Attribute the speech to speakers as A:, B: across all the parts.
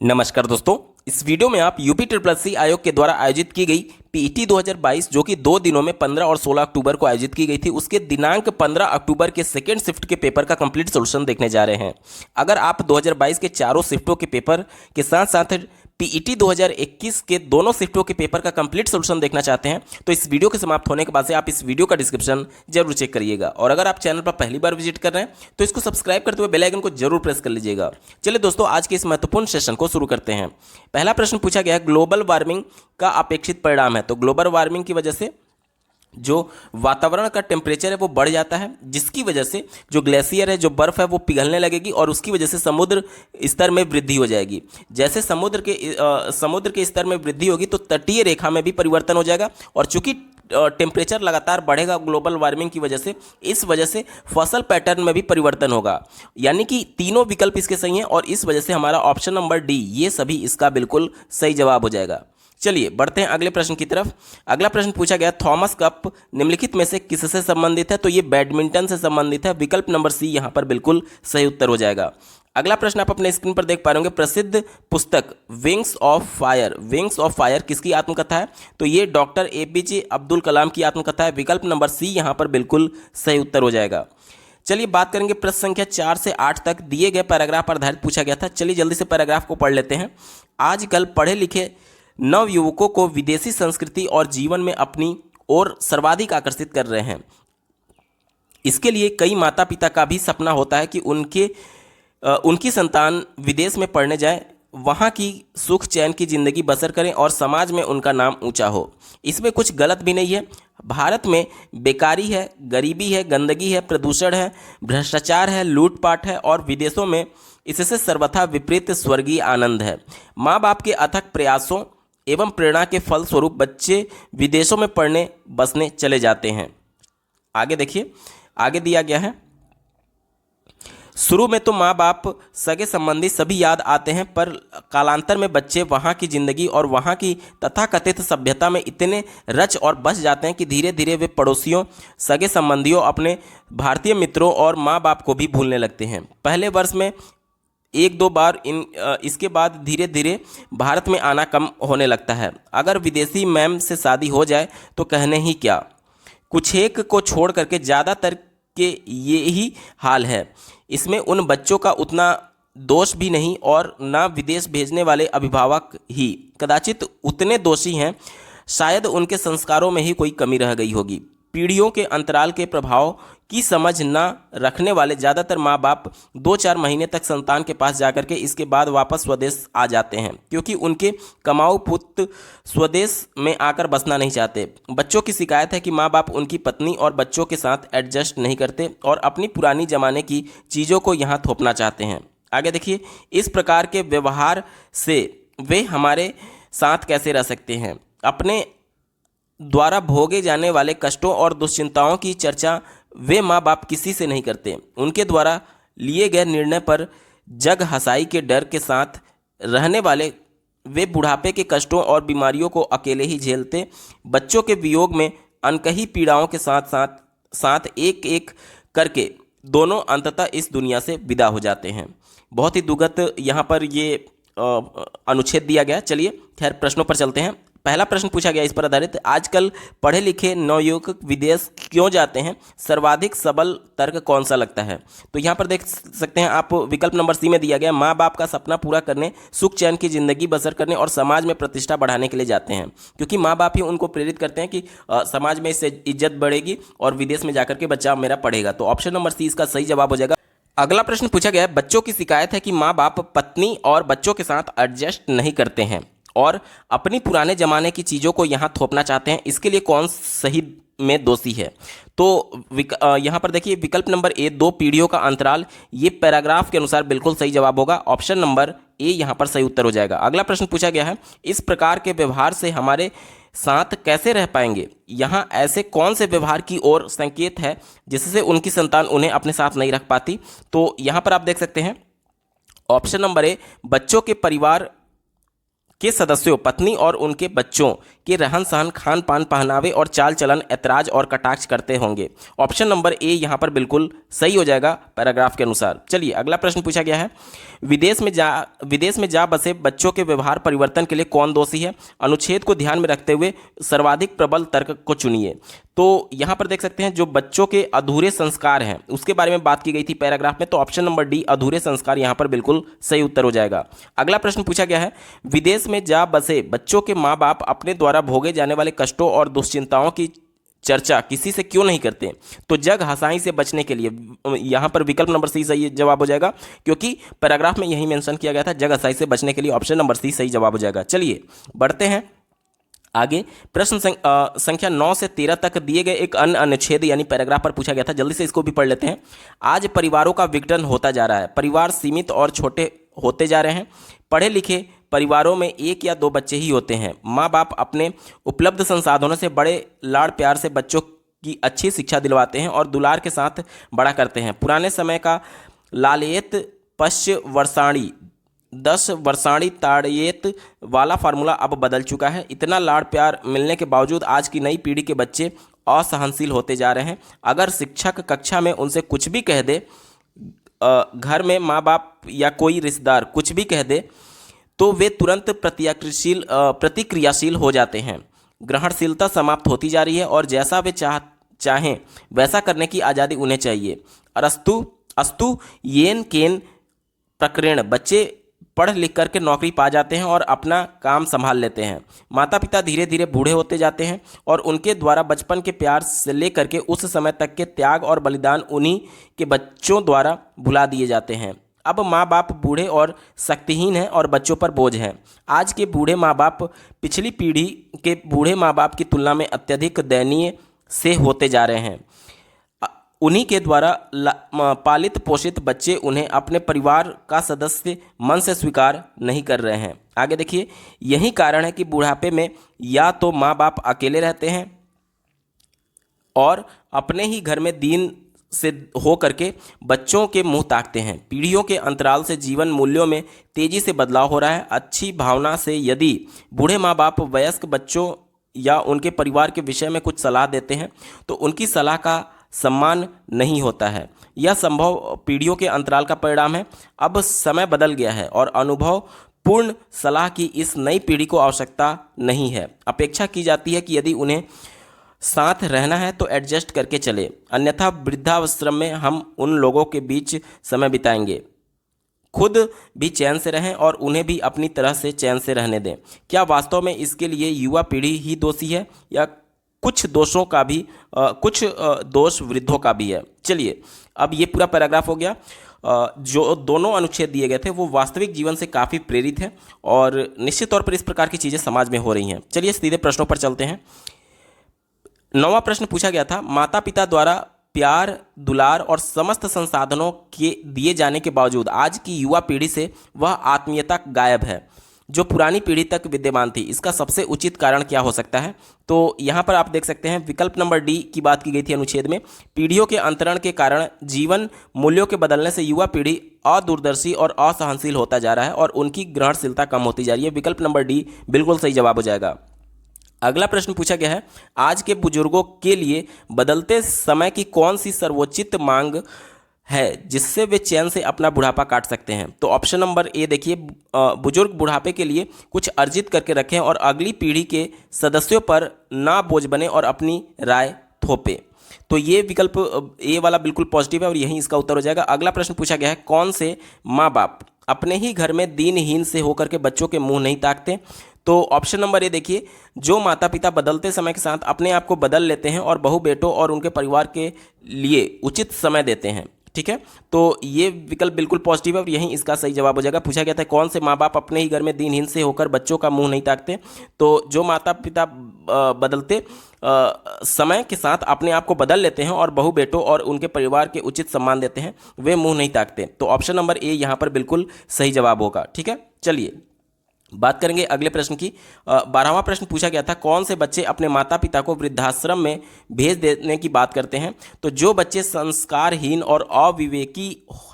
A: नमस्कार दोस्तों, इस वीडियो में आप यूपी ट्रिपल एस सी आयोग के द्वारा आयोजित की गई पीईटी 2022 जो कि 2 दिनों में 15 और 16 अक्टूबर को आयोजित की गई थी, उसके दिनांक 15 अक्टूबर के सेकेंड शिफ्ट के पेपर का कंप्लीट सॉल्यूशन देखने जा रहे हैं। अगर आप 2022 के चारों शिफ्टों के पेपर के साथ साथ पीईटी 2021 के दोनों शिफ्टों के पेपर का कंप्लीट सॉल्यूशन देखना चाहते हैं तो इस वीडियो के समाप्त होने के बाद से आप इस वीडियो का डिस्क्रिप्शन जरूर चेक करिएगा। और अगर आप चैनल पर पहली बार विजिट कर रहे हैं तो इसको सब्सक्राइब करते हुए बेल आइकन को जरूर प्रेस कर लीजिएगा। चलिए दोस्तों, आज के इस महत्वपूर्ण सेशन को शुरू करते हैं। पहला प्रश्न पूछा गया है, ग्लोबल वार्मिंग का अपेक्षित परिणाम है। तो ग्लोबल वार्मिंग की वजह से जो वातावरण का टेम्परेचर है वो बढ़ जाता है, जिसकी वजह से जो ग्लेशियर है, जो बर्फ है, वो पिघलने लगेगी और उसकी वजह से समुद्र स्तर में वृद्धि हो जाएगी। जैसे समुद्र के स्तर में वृद्धि होगी तो तटीय रेखा में भी परिवर्तन हो जाएगा। और चूंकि टेम्परेचर लगातार बढ़ेगा ग्लोबल वार्मिंग की वजह से, इस वजह से फसल पैटर्न में भी परिवर्तन होगा। यानी कि तीनों विकल्प इसके सही हैं और इस वजह से हमारा ऑप्शन नंबर डी, ये सभी इसका बिल्कुल सही जवाब हो जाएगा। चलिए बढ़ते हैं अगले प्रश्न की तरफ। अगला प्रश्न पूछा गया, थॉमस कप निम्नलिखित में से किससे संबंधित है। तो ये बैडमिंटन से संबंधित है। विकल्प नंबर सी यहाँ पर बिल्कुल सही उत्तर हो जाएगा। अगला प्रश्न आप अपने स्क्रीन पर देख पा रहे होंगे, प्रसिद्ध पुस्तक विंग्स ऑफ फायर किसकी आत्मकथा है। तो ये डॉक्टर एपीजे अब्दुल कलाम की आत्मकथा है। विकल्प नंबर सी यहाँ पर बिल्कुल सही उत्तर हो जाएगा। चलिए बात करेंगे प्रश्न संख्या 4 से 8 तक दिए गए पैराग्राफ पर आधारित पूछा गया था। चलिए जल्दी से पैराग्राफ को पढ़ लेते हैं। आजकल पढ़े लिखे नव युवकों को विदेशी संस्कृति और जीवन में अपनी ओर सर्वाधिक आकर्षित कर रहे हैं। इसके लिए कई माता पिता का भी सपना होता है कि उनकी संतान विदेश में पढ़ने जाए, वहाँ की सुख चैन की ज़िंदगी बसर करें और समाज में उनका नाम ऊंचा हो। इसमें कुछ गलत भी नहीं है। भारत में बेकारी है, गरीबी है, गंदगी है, प्रदूषण है, भ्रष्टाचार है, लूटपाट है और विदेशों में इससे सर्वथा विपरीत स्वर्गीय आनंद है। माँ बाप के अथक प्रयासों एवं प्रेरणा के फल स्वरूप बच्चे विदेशों में पढ़ने बसने चले जाते हैं। आगे देखिए, आगे दिया गया है, शुरू में तो माँ बाप सगे संबंधी सभी याद आते हैं, पर कालांतर में बच्चे वहाँ की ज़िंदगी और वहाँ की तथाकथित सभ्यता में इतने रच और बस जाते हैं कि धीरे धीरे वे पड़ोसियों, सगे संबंधियों, अपने भारतीय मित्रों और माँ बाप को भी भूलने लगते हैं। पहले वर्ष में 1-2 बार इसके बाद धीरे धीरे भारत में आना कम होने लगता है। अगर विदेशी मैम से शादी हो जाए तो कहने ही क्या। कुछ एक को छोड़ करके ज़्यादातर के ये ही हाल है। इसमें उन बच्चों का उतना दोष भी नहीं और ना विदेश भेजने वाले अभिभावक ही कदाचित उतने दोषी हैं। शायद उनके संस्कारों में ही कोई कमी रह गई होगी। पीढ़ियों के अंतराल के प्रभाव की समझ न रखने वाले ज़्यादातर माँ बाप 2-4 महीने तक संतान के पास जाकर के इसके बाद वापस स्वदेश आ जाते हैं, क्योंकि उनके कमाऊ पुत्र स्वदेश में आकर बसना नहीं चाहते। बच्चों की शिकायत है कि माँ बाप उनकी पत्नी और बच्चों के साथ एडजस्ट नहीं करते और अपनी पुरानी ज़माने की चीज़ों को यहाँ थोपना चाहते हैं। आगे देखिए, इस प्रकार के व्यवहार से वे हमारे साथ कैसे रह सकते हैं। अपने द्वारा भोगे जाने वाले कष्टों और दुश्चिंताओं की चर्चा वे माँ बाप किसी से नहीं करते। उनके द्वारा लिए गए निर्णय पर जग हंसाई के डर के साथ रहने वाले वे बुढ़ापे के कष्टों और बीमारियों को अकेले ही झेलते। बच्चों के वियोग में अनकही पीड़ाओं के साथ साथ एक एक करके दोनों अंततः इस दुनिया से विदा हो जाते हैं। बहुत ही दुखद यहाँ पर ये अनुच्छेद दिया गया। चलिए खैर प्रश्नों पर चलते हैं। पहला प्रश्न पूछा गया इस पर आधारित, आजकल पढ़े लिखे नवयुवक विदेश क्यों जाते हैं, सर्वाधिक सबल तर्क कौन सा लगता है। तो यहाँ पर देख सकते हैं आप, विकल्प नंबर सी में दिया गया, माँ बाप का सपना पूरा करने, सुख चैन की ज़िंदगी बसर करने और समाज में प्रतिष्ठा बढ़ाने के लिए जाते हैं, क्योंकि माँ बाप ही उनको प्रेरित करते हैं कि समाज में इससे इज्जत बढ़ेगी और विदेश में जाकर के बच्चा मेरा पढ़ेगा। तो ऑप्शन नंबर सी इसका सही जवाब हो जाएगा। अगला प्रश्न पूछा गया है, बच्चों की शिकायत है कि माँ बाप पत्नी और बच्चों के साथ एडजस्ट नहीं करते हैं और अपनी पुराने ज़माने की चीज़ों को यहाँ थोपना चाहते हैं। इसके लिए कौन सही में दोषी है। तो यहाँ पर देखिए, विकल्प नंबर ए, 2 पीढ़ियों का अंतराल, ये पैराग्राफ के अनुसार बिल्कुल सही जवाब होगा। ऑप्शन नंबर ए यहाँ पर सही उत्तर हो जाएगा। अगला प्रश्न पूछा गया है, इस प्रकार के व्यवहार से हमारे साथ कैसे रह पाएंगे। यहाँ ऐसे कौन से व्यवहार की ओर संकेत है जिससे उनकी संतान उन्हें अपने साथ नहीं रख पाती। तो यहाँ पर आप देख सकते हैं ऑप्शन नंबर ए, बच्चों के परिवार के सदस्यों, पत्नी और उनके बच्चों के रहन सहन, खान पान, पहनावे और चाल चलन ऐतराज और कटाक्ष करते होंगे। ऑप्शन नंबर ए यहाँ पर बिल्कुल सही हो जाएगा पैराग्राफ के अनुसार। चलिए अगला प्रश्न पूछा गया है, विदेश में जा बसे बच्चों के व्यवहार परिवर्तन के लिए कौन दोषी है? अनुच्छेद को ध्यान में रखते हुए सर्वाधिक प्रबल तर्क को चुनिए। तो यहाँ पर देख सकते हैं जो बच्चों के अधूरे संस्कार हैं उसके बारे में बात की गई थी पैराग्राफ में, तो ऑप्शन नंबर डी अधूरे संस्कार यहाँ पर बिल्कुल सही उत्तर हो जाएगा। अगला प्रश्न पूछा गया है, विदेश में जा बसे बच्चों के माँ बाप अपने द्वारा भोगे जाने वाले कष्टों और दुश्चिंताओं की चर्चा किसी से क्यों नहीं करते? तो जग हंसाई से बचने के लिए, यहाँ पर विकल्प नंबर सी सही जवाब हो जाएगा, क्योंकि पैराग्राफ में यही मेंशन किया गया था, जग हंसाई से बचने के लिए ऑप्शन नंबर सी सही जवाब हो जाएगा। चलिए बढ़ते हैं आगे। प्रश्न संख्या 9 से 13 तक दिए गए एक अन्य अनुच्छेद यानी पैराग्राफ पर पूछा गया था, जल्दी से इसको भी पढ़ लेते हैं। आज परिवारों का विघटन होता जा रहा है, परिवार सीमित और छोटे होते जा रहे हैं, पढ़े लिखे परिवारों में 1 या 2 बच्चे ही होते हैं, माँ बाप अपने उपलब्ध संसाधनों से बड़े लाड़ प्यार से बच्चों की अच्छी शिक्षा दिलवाते हैं और दुलार के साथ बड़ा करते हैं। पुराने समय का लालयेत पश्य वर्षाणी 10 वर्षाणी ताड़येत वाला फार्मूला अब बदल चुका है। इतना लाड़ प्यार मिलने के बावजूद आज की नई पीढ़ी के बच्चे असहनशील होते जा रहे हैं। अगर शिक्षक कक्षा में उनसे कुछ भी कह दे, घर में माँ बाप या कोई रिश्तेदार कुछ भी कह दे, तो वे तुरंत प्रतिक्रियाशील हो जाते हैं। ग्रहणशीलता समाप्त होती जा रही है और जैसा वे चाहें वैसा करने की आज़ादी उन्हें चाहिए। अस्तु येन केन प्रकरण, बच्चे पढ़ लिख करके नौकरी पा जाते हैं और अपना काम संभाल लेते हैं। माता पिता धीरे धीरे बूढ़े होते जाते हैं और उनके द्वारा बचपन के प्यार से लेकर के उस समय तक के त्याग और बलिदान उन्हीं के बच्चों द्वारा भुला दिए जाते हैं। अब माँ बाप बूढ़े और शक्तिहीन हैं और बच्चों पर बोझ हैं। आज के बूढ़े माँ बाप पिछली पीढ़ी के बूढ़े माँ बाप की तुलना में अत्यधिक दयनीय से होते जा रहे हैं। उन्हीं के द्वारा पालित पोषित बच्चे उन्हें अपने परिवार का सदस्य मन से स्वीकार नहीं कर रहे हैं। आगे देखिए, यही कारण है कि बुढ़ापे में या तो माँ बाप अकेले रहते हैं और अपने ही घर में दीन से हो करके बच्चों के मुंह ताकते हैं। पीढ़ियों के अंतराल से जीवन मूल्यों में तेजी से बदलाव हो रहा है। अच्छी भावना से यदि बूढ़े माँ बाप वयस्क बच्चों या उनके परिवार के विषय में कुछ सलाह देते हैं तो उनकी सलाह का सम्मान नहीं होता है। यह संभव पीढ़ियों के अंतराल का परिणाम है। अब समय बदल गया है और अनुभव पूर्ण सलाह की इस नई पीढ़ी को आवश्यकता नहीं है। अपेक्षा की जाती है कि यदि उन्हें साथ रहना है तो एडजस्ट करके चले, अन्यथा वृद्धाश्रम में हम उन लोगों के बीच समय बिताएंगे। खुद भी चैन से रहें और उन्हें भी अपनी तरह से चैन से रहने दें। क्या वास्तव में इसके लिए युवा पीढ़ी ही दोषी है या कुछ दोष वृद्धों का भी है? चलिए अब ये पूरा पैराग्राफ हो गया। जो दोनों अनुच्छेद दिए गए थे वो वास्तविक जीवन से काफ़ी प्रेरित हैं और निश्चित तौर पर इस प्रकार की चीज़ें समाज में हो रही हैं। चलिए सीधे प्रश्नों पर चलते हैं। 9वां प्रश्न पूछा गया था, माता पिता द्वारा प्यार, दुलार और समस्त संसाधनों के दिए जाने के बावजूद आज की युवा पीढ़ी से वह आत्मीयता गायब है जो पुरानी पीढ़ी तक विद्यमान थी। इसका सबसे उचित कारण क्या हो सकता है? तो यहाँ पर आप देख सकते हैं विकल्प नंबर डी की बात की गई थी अनुच्छेद में। पीढ़ियों के अंतरण के कारण जीवन मूल्यों के बदलने से युवा पीढ़ी अदूरदर्शी और असहनशील होता जा रहा है और उनकी ग्रहणशीलता कम होती जा रही है। विकल्प नंबर डी बिल्कुल सही जवाब हो जाएगा। अगला प्रश्न पूछा गया है, आज के बुजुर्गों के लिए बदलते समय की कौन सी सर्वोचित मांग है जिससे वे चैन से अपना बुढ़ापा काट सकते हैं? तो ऑप्शन नंबर ए देखिए, बुजुर्ग बुढ़ापे के लिए कुछ अर्जित करके रखें और अगली पीढ़ी के सदस्यों पर ना बोझ बने और अपनी राय थोपे। तो ये विकल्प ए वाला बिल्कुल पॉजिटिव है और यही इसका उत्तर हो जाएगा। अगला प्रश्न पूछा गया है, कौन से माँ बाप अपने ही घर में दीनहीन से होकर के बच्चों के मुंह नहीं ताकते? तो ऑप्शन नंबर ए देखिए, जो माता पिता बदलते समय के साथ अपने आप को बदल लेते हैं और बहू बेटों और उनके परिवार के लिए उचित समय देते हैं। ठीक है, तो ये विकल्प बिल्कुल पॉजिटिव है और यही इसका सही जवाब हो जाएगा। पूछा गया था कौन से माँ बाप अपने ही घर में दीनहीन से होकर बच्चों का मुंह नहीं ताकते? तो जो माता पिता बदलते समय के साथ अपने आप को बदल लेते हैं और बहू बेटों और उनके परिवार के उचित सम्मान देते हैं, वे मुंह नहीं ताकते। तो ऑप्शन नंबर ए यहाँ पर बिल्कुल सही जवाब होगा। ठीक है, चलिए बात करेंगे अगले प्रश्न की। 12वां प्रश्न पूछा गया था, कौन से बच्चे अपने माता पिता को वृद्धाश्रम में भेज देने की बात करते हैं? तो जो बच्चे संस्कारहीन और अविवेकी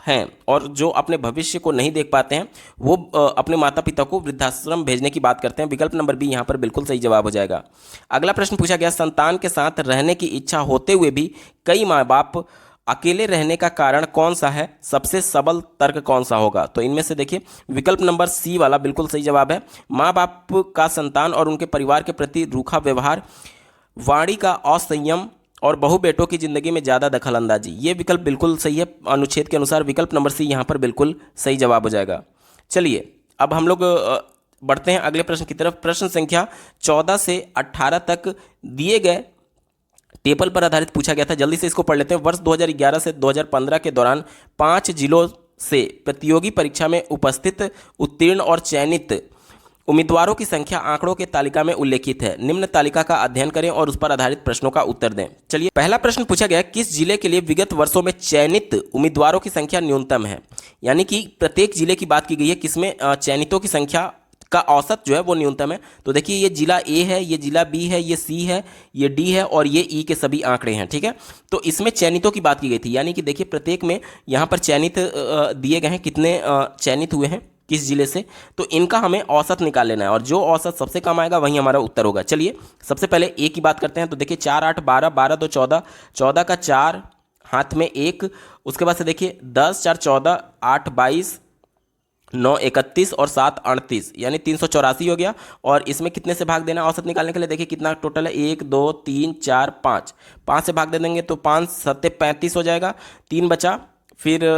A: हैं और जो अपने भविष्य को नहीं देख पाते हैं वो अपने माता पिता को वृद्धाश्रम भेजने की बात करते हैं। विकल्प नंबर बी यहाँ पर बिल्कुल सही जवाब हो जाएगा। अगला प्रश्न पूछा गया, संतान के साथ रहने की इच्छा होते हुए भी कई माँ बाप अकेले रहने का कारण कौन सा है? सबसे सबल तर्क कौन सा होगा? तो इनमें से देखिए विकल्प नंबर सी वाला बिल्कुल सही जवाब है। माँ बाप का संतान और उनके परिवार के प्रति रूखा व्यवहार, वाणी का असंयम और बहु बेटों की जिंदगी में ज़्यादा दखल अंदाजी, ये विकल्प बिल्कुल सही है। अनुच्छेद के अनुसार विकल्प नंबर सी यहाँ पर बिल्कुल सही जवाब हो जाएगा। चलिए अब हम लोग बढ़ते हैं अगले प्रश्न की तरफ। प्रश्न संख्या 14 से 18 तक दिए गए टेबल पर आधारित पूछा गया था। जल्दी से इसको पढ़ लेते हैं। वर्ष 2011 से 2015 के दौरान 5 जिलों से प्रतियोगी परीक्षा में उपस्थित, उत्तीर्ण और चयनित उम्मीदवारों की संख्या आंकड़ों के तालिका में उल्लेखित है। निम्न तालिका का अध्ययन करें और उस पर आधारित प्रश्नों का उत्तर दें। चलिए पहला प्रश्न पूछा गया, किस जिले के लिए विगत वर्षों में चयनित उम्मीदवारों की संख्या न्यूनतम है? यानी कि प्रत्येक जिले की बात की गई है, किसमें चयनितों की संख्या का औसत जो है वो न्यूनतम है। तो देखिए ये जिला ए है, ये जिला बी है, ये सी है, ये डी है और ये ई के सभी आंकड़े हैं। ठीक है, तो इसमें चयनितों की बात की गई थी, यानी कि देखिए प्रत्येक में यहाँ पर चयनित दिए गए हैं, कितने चयनित हुए हैं किस जिले से, तो इनका हमें औसत निकाल लेना है और जो औसत सबसे कम आएगा वही हमारा उत्तर होगा। चलिए सबसे पहले ए की बात करते हैं। तो देखिए 4 8 12, 12 2 14, 14 का 4 हाथ में 1, उसके बाद से देखिए 10 4 14, 8 22, 9 31 और 7 38, यानी 384 हो गया। और इसमें कितने से भाग देना औसत निकालने के लिए? देखिए कितना टोटल है, 1 2 3 4 5, 5 से भाग दे देंगे तो 5 7 35 हो जाएगा, 3 बचा, फिर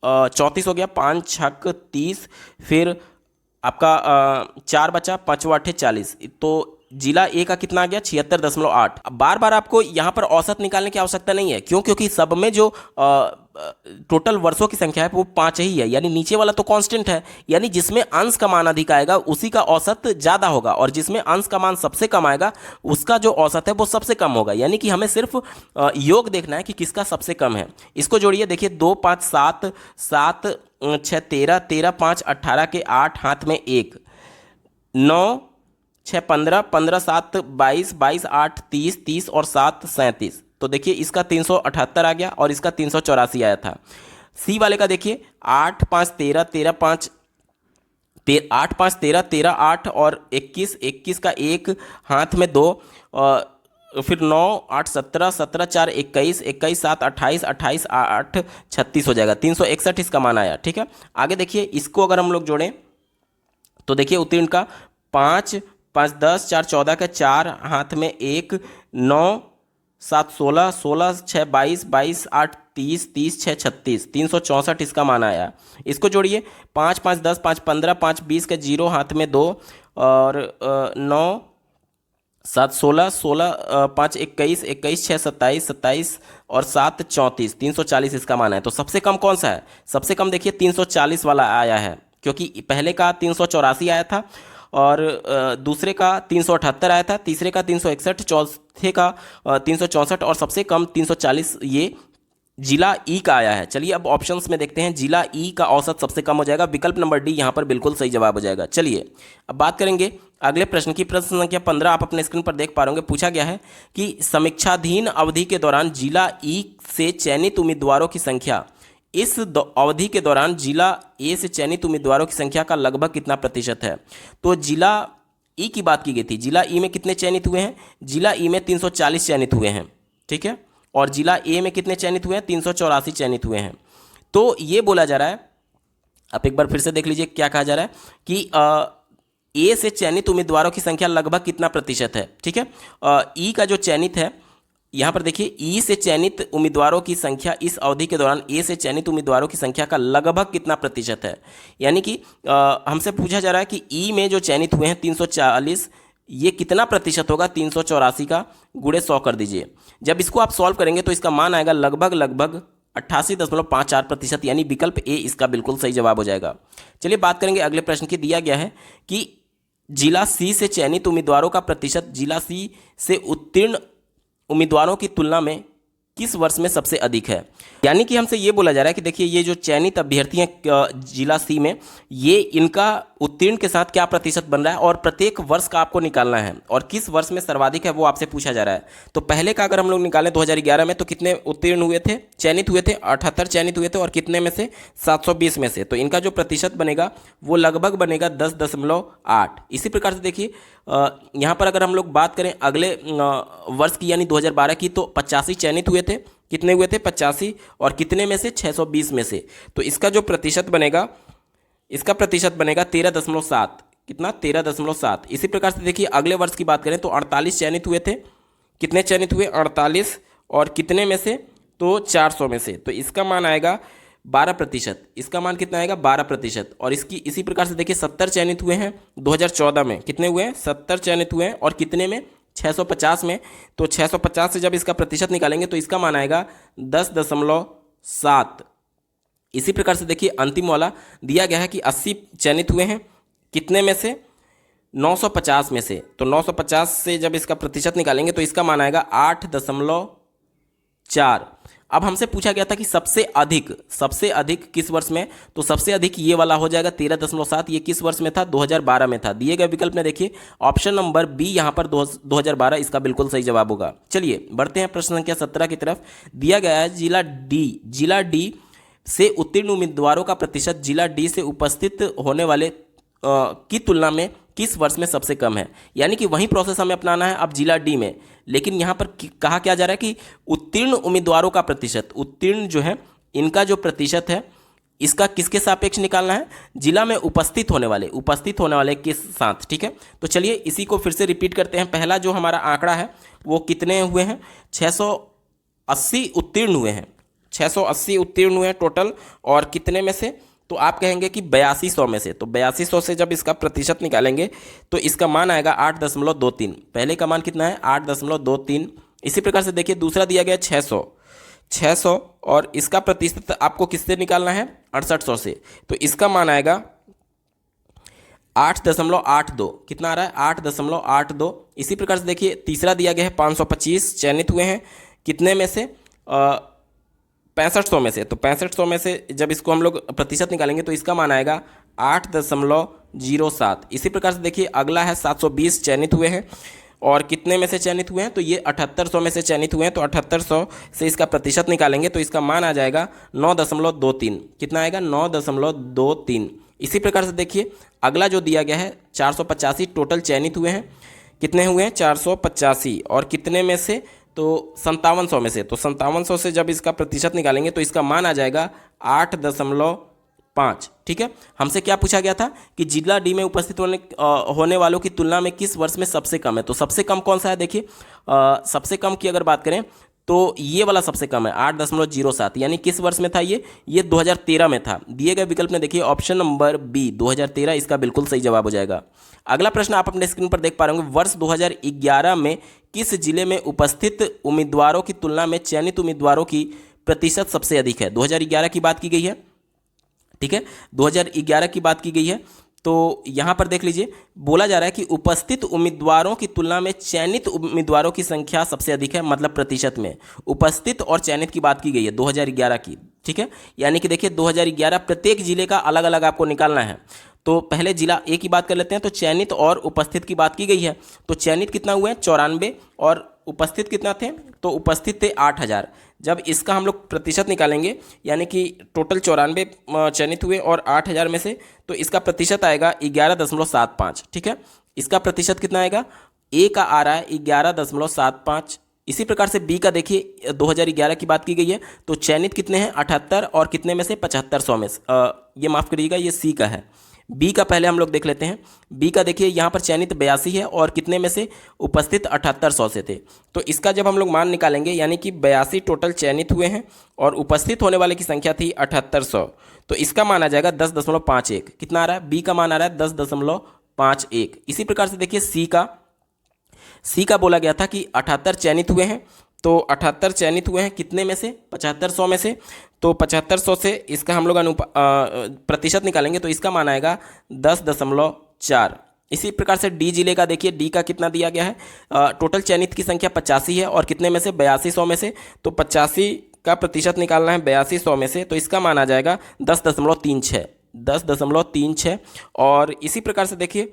A: 34 हो गया, 5 छक 30, फिर आपका 4 बचा, 5 8 40, तो जिला ए का कितना आ गया 76.8। अब बार बार आपको यहाँ पर औसत निकालने की आवश्यकता नहीं है, क्यों? क्योंकि सब में जो टोटल वर्षों की संख्या है वो 5 ही है, यानी नीचे वाला तो कांस्टेंट है, यानी जिसमें अंश का मान अधिक आएगा उसी का औसत ज़्यादा होगा और जिसमें अंश का मान सबसे कम आएगा उसका जो औसत है वो सबसे कम होगा। यानी कि हमें सिर्फ योग देखना है कि किसका सबसे कम है। इसको जोड़िए, देखिए 2 5 7, 7 6 13, 13 5 18 के 8 हाथ में 1, 9 6 15, 15 7 22, 22 8 30, 30 और 7 37, तो देखिए इसका 378 आ गया और इसका 384 आया था। सी वाले का देखिए 8 5 13, 13 5 8 5 13, 13 8 और 21, 21 का 1 हाथ में 2, फिर 9 8 17, 17 4 21, 21 7 28, 28 8 36 हो जाएगा, 361 इसका मान आया। ठीक है, आगे देखिए इसको अगर हम लोग जोड़ें तो देखिए उत्तीर्ण का 5 5 10, 4 14 का 4 हाथ में 1, 9 7 16, 16 6 22, 22 8 30, 30 6 36, 364 इसका मान आया। इसको जोड़िए 5 5 10, 5 15, 5 20 का 0 हाथ में 2 और 9 7 16, 16 5 21, 21 6 27, 27 और 7 34, 340 इसका मान है। तो सबसे कम कौन सा है? सबसे कम देखिए 340 वाला आया है, क्योंकि पहले का 384 आया था और दूसरे का 378 आया था, तीसरे का 361, चौथे का 364 और सबसे कम 340 ये जिला ई का आया है। चलिए अब ऑप्शंस में देखते हैं, जिला ई का औसत सबसे कम हो जाएगा, विकल्प नंबर डी यहाँ पर बिल्कुल सही जवाब हो जाएगा। चलिए अब बात करेंगे अगले प्रश्न की। प्रश्न संख्या 15 आप अपने स्क्रीन पर देख पा रहे होंगे। पूछा गया है कि समीक्षाधीन अवधि के दौरान जिला ई से चयनित उम्मीदवारों की संख्या, इस अवधि के दौरान जिला ए से चयनित उम्मीदवारों की संख्या का लगभग कितना प्रतिशत है? तो जिला ई की बात की गई थी, जिला ई में कितने चयनित हुए हैं? जिला ई में 340 चयनित हुए हैं। ठीक है, और जिला ए में कितने चयनित हुए हैं? 384 चयनित हुए हैं। तो ये बोला जा रहा है, आप एक बार फिर से देख लीजिए क्या कहा जा रहा है कि ए से चयनित उम्मीदवारों की संख्या लगभग कितना प्रतिशत है। ठीक है, ई का जो चयनित है यहाँ पर देखिए, ई से चयनित उम्मीदवारों की संख्या इस अवधि के दौरान ए से चयनित उम्मीदवारों की संख्या का लगभग कितना प्रतिशत है? यानी कि हमसे पूछा जा रहा है कि ई में जो चयनित हुए हैं 340, ये कितना प्रतिशत होगा? 384 का गुणे 100 कर दीजिए। जब इसको आप सॉल्व करेंगे तो इसका मान आएगा लगभग 88.54%, यानी विकल्प ए इसका बिल्कुल सही जवाब हो जाएगा। चलिए बात करेंगे अगले प्रश्न की। दिया गया है कि जिला सी से चयनित उम्मीदवारों का प्रतिशत जिला सी से उत्तीर्ण उम्मीदवारों की तुलना में किस वर्ष में सबसे अधिक है? यानी कि हमसे ये बोला जा रहा है कि देखिए ये जो चयनित अभ्यर्थी हैं जिला सी में, ये इनका उत्तीर्ण के साथ क्या प्रतिशत बन रहा है और प्रत्येक वर्ष का आपको निकालना है और किस वर्ष में सर्वाधिक है वो आपसे पूछा जा रहा है। तो पहले का अगर हम लोग निकालें 2011 में तो कितने उत्तीर्ण हुए थे, चयनित हुए थे, 78 चयनित हुए थे और कितने में से 720 में से। तो इनका जो प्रतिशत बनेगा वो लगभग बनेगा 10.8। इसी प्रकार से देखिए यहाँ पर अगर हम लोग बात करें अगले वर्ष की यानी 2012 की तो 85 चयनित हुए थे, कितने हुए थे 85 और कितने में से 620 में से। तो इसका जो प्रतिशत बनेगा, इसका प्रतिशत बनेगा 13.7। कितना 13.7। इसी प्रकार से देखिए अगले वर्ष की बात करें तो 48 चयनित हुए थे, कितने चयनित हुए 48 और कितने में से तो 400 में से। तो इसका मान आएगा 12%। इसका मान कितना आएगा 12%। और इसकी इसी प्रकार से देखिए 70 चयनित हुए हैं 2014 में, कितने हुए हैं 70 चयनित हुए हैं और कितने में 650 में। तो 650 से जब इसका प्रतिशत निकालेंगे तो इसका मान आएगा 10.7। इसी प्रकार से देखिए अंतिम वाला दिया गया है कि 80 चयनित हुए हैं, कितने में से 950 में से। तो 950 से जब इसका प्रतिशत निकालेंगे तो इसका मान आएगा 8.4। अब हमसे पूछा गया था कि सबसे अधिक किस वर्ष में, तो सबसे अधिक ये वाला हो जाएगा 13.7। ये किस वर्ष में था 2012 में था। दिए गए विकल्प में देखिए ऑप्शन नंबर बी यहाँ पर 2012 इसका बिल्कुल सही जवाब होगा। चलिए बढ़ते हैं प्रश्न संख्या 17 की तरफ। दिया गया है जिला डी से उत्तीर्ण उम्मीदवारों का प्रतिशत जिला डी से उपस्थित होने वाले की तुलना में किस वर्ष में सबसे कम है। यानी कि वही प्रोसेस हमें अपनाना है अब जिला डी में, लेकिन यहाँ पर कहा क्या जा रहा है कि उत्तीर्ण उम्मीदवारों का प्रतिशत, उत्तीर्ण जो है इनका जो प्रतिशत है इसका किसके सापेक्ष निकालना है, जिला में उपस्थित होने वाले के साथ। ठीक है, तो चलिए इसी को फिर से रिपीट करते हैं। पहला जो हमारा आंकड़ा है वो कितने हुए हैं 680 उत्तीर्ण हुए हैं, 680 उत्तीर्ण हुए हैं टोटल और कितने में से, तो आप कहेंगे कि 8200 में से। तो 8200 से जब इसका प्रतिशत निकालेंगे तो इसका मान आएगा 8.23। पहले का मान कितना है 8.23। इसी प्रकार से देखिए दूसरा दिया गया 600 और इसका प्रतिशत आपको किससे निकालना है 6800 से। तो इसका मान आएगा 8.82। कितना आ रहा है 8.82। इसी प्रकार से देखिए तीसरा दिया गया है 525 चयनित हुए हैं, कितने में से 6500 में से। तो 6500 में से जब इसको हम लोग प्रतिशत निकालेंगे तो इसका मान आएगा 8.07। इसी प्रकार से देखिए अगला है 720 चयनित हुए हैं और कितने में से चयनित हुए हैं, तो ये 7800 में से चयनित हुए हैं। तो 7800 से इसका प्रतिशत निकालेंगे तो इसका मान आ जाएगा 9.23। कितना आएगा 9.23। इसी प्रकार से देखिए अगला जो दिया गया है 485 टोटल चयनित हुए हैं, कितने हुए हैं 485 और कितने में से, तो 5700 में से। तो 5700 से जब इसका प्रतिशत निकालेंगे तो इसका मान आ जाएगा 8.5। ठीक है, हमसे क्या पूछा गया था कि जिला डी में उपस्थित होने वालों की तुलना में किस वर्ष में सबसे कम है। तो सबसे कम कौन सा है देखिए सबसे कम की अगर बात करें तो ये वाला सबसे कम है 8.07। यानी किस वर्ष में था ये 2013 में था। दिए गए विकल्प में देखिए ऑप्शन नंबर बी 2013 इसका बिल्कुल सही जवाब हो जाएगा। अगला प्रश्न आप अपने स्क्रीन पर देख पा रहे होंगे, वर्ष 2011 में किस जिले में उपस्थित उम्मीदवारों की तुलना में चयनित उम्मीदवारों की प्रतिशत सबसे अधिक है। 2011 की बात की गई है, ठीक है 2011 की बात की गई है। तो यहाँ पर देख लीजिए बोला जा रहा है कि उपस्थित उम्मीदवारों की तुलना में चयनित उम्मीदवारों की संख्या सबसे अधिक है, मतलब प्रतिशत में उपस्थित और चयनित की बात की गई है 2011 की। ठीक है, यानी कि देखिए 2011 प्रत्येक जिले का अलग अलग आपको निकालना है। तो पहले जिला ए की बात कर लेते हैं। तो चयनित और उपस्थित की बात की गई है, तो चयनित कितना हुआ है 94 और उपस्थित कितना थे, तो उपस्थित थे 8000। जब इसका हम लोग प्रतिशत निकालेंगे यानी कि टोटल 94 चयनित हुए और 8000 में से, तो इसका प्रतिशत आएगा 11.75। ठीक है, इसका प्रतिशत कितना आएगा, ए का आ रहा है 11.75। इसी प्रकार से बी का देखिए 2011 की बात की गई है, तो चयनित कितने हैं 78 और कितने में से 7500 में ये माफ़ करिएगा ये सी का है। बी का पहले हम लोग देख लेते हैं। बी का देखिए यहाँ पर चयनित 82 है और कितने में से उपस्थित 7800 से थे। तो इसका जब हम लोग मान निकालेंगे यानी कि 82 टोटल चयनित हुए हैं और उपस्थित होने वाले की संख्या थी 7800, तो इसका मान आ जाएगा 10.51। कितना आ रहा है, बी का मान आ रहा है 10.51। इसी प्रकार से देखिए सी का बोला गया था कि 78 चयनित हुए हैं, तो 78 चयनित हुए हैं कितने में से 7500 में से। तो 7500 से इसका हम लोग प्रतिशत निकालेंगे तो इसका मान आएगा 10.4। इसी प्रकार से डी जिले का देखिए, डी का कितना दिया गया है, टोटल चयनित की संख्या 85 है और कितने में से 8200 में से। तो 85 का प्रतिशत निकालना है 8200 में से, तो इसका मान आ जाएगा 10.36। 10.36। और इसी प्रकार से देखिए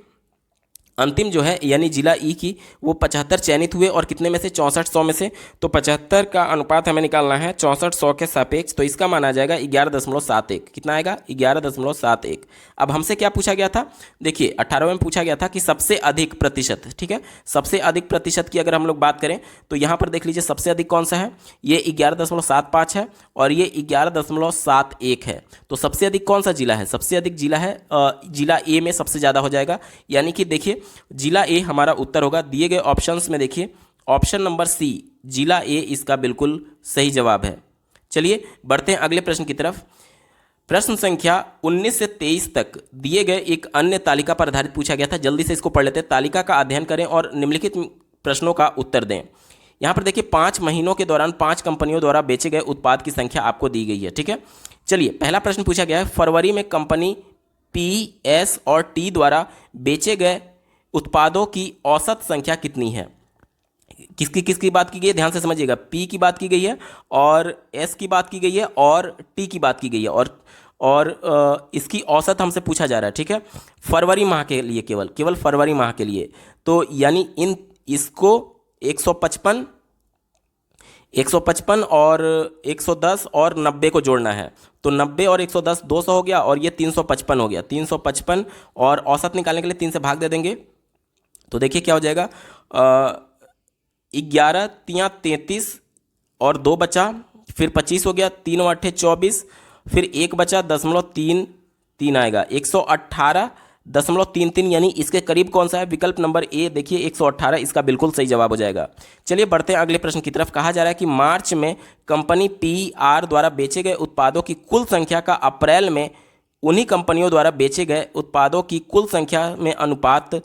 A: अंतिम जो है यानी जिला ई की वो 75 चयनित हुए और कितने में से 6400 में से, तो 75 का अनुपात हमें निकालना है 6400 के सापेक्ष, तो इसका मान आ जाएगा 11.71। कितना आएगा? 11.71। अब हमसे क्या पूछा गया था? देखिए 18वें में पूछा गया था कि सबसे अधिक प्रतिशत, ठीक है, सबसे अधिक प्रतिशत की अगर हम लोग बात करें तो यहाँ पर देख लीजिए सबसे अधिक कौन सा है, ये 11.75 है और ये 11.71 है। तो सबसे अधिक कौन सा जिला है? सबसे अधिक जिला है जिला ए में सबसे ज़्यादा हो जाएगा, यानी कि देखिए जिला ए हमारा उत्तर होगा। दिए गए ऑप्शंस में देखिए ऑप्शन नंबर सी जिला ए इसका बिल्कुल सही जवाब है। चलिए बढ़ते हैं अगले प्रश्न की तरफ। प्रश्न संख्या 19 से 23 तक दिए गए एक अन्य तालिका पर आधारित पूछा गया था। जल्दी से इसको पढ़ लेते हैं। तालिका का अध्ययन करें और निम्नलिखित प्रश्नों का उत्तर दें। यहाँ पर देखिए 5 महीनों के दौरान 5 कंपनियों द्वारा बेचे गए उत्पाद की संख्या आपको दी गई है, ठीक है। चलिए पहला प्रश्न पूछा गया है, फरवरी में कंपनी पी, एस और टी द्वारा बेचे गए उत्पादों की औसत संख्या कितनी है? किसकी किसकी बात की गई है? ध्यान से समझिएगा। पी की बात की गई है और एस की बात की गई है और टी की बात की गई है और इसकी औसत हमसे पूछा जा रहा है, ठीक है, फरवरी माह के लिए, केवल फरवरी माह के लिए। तो यानी इसको 155 और 110 और 90 को जोड़ना है। तो 90 और 110 200 हो गया और ये 355 हो गया। 355 और औसत निकालने के लिए 3 से भाग दे देंगे तो देखिए क्या हो जाएगा, 11 तियाँ 33 और 2 बचा, फिर 25 हो गया, 3 8 24, फिर 1 बचा 0.33 आएगा, 118.33, यानी इसके करीब कौन सा है? विकल्प नंबर ए देखिए 118 इसका बिल्कुल सही जवाब हो जाएगा। चलिए बढ़ते हैं अगले प्रश्न की तरफ। कहा जा रहा है कि मार्च में कंपनी पी आर द्वारा बेचे गए उत्पादों की कुल संख्या का अप्रैल में उन्हीं कंपनियों द्वारा बेचे गए उत्पादों की कुल संख्या में अनुपात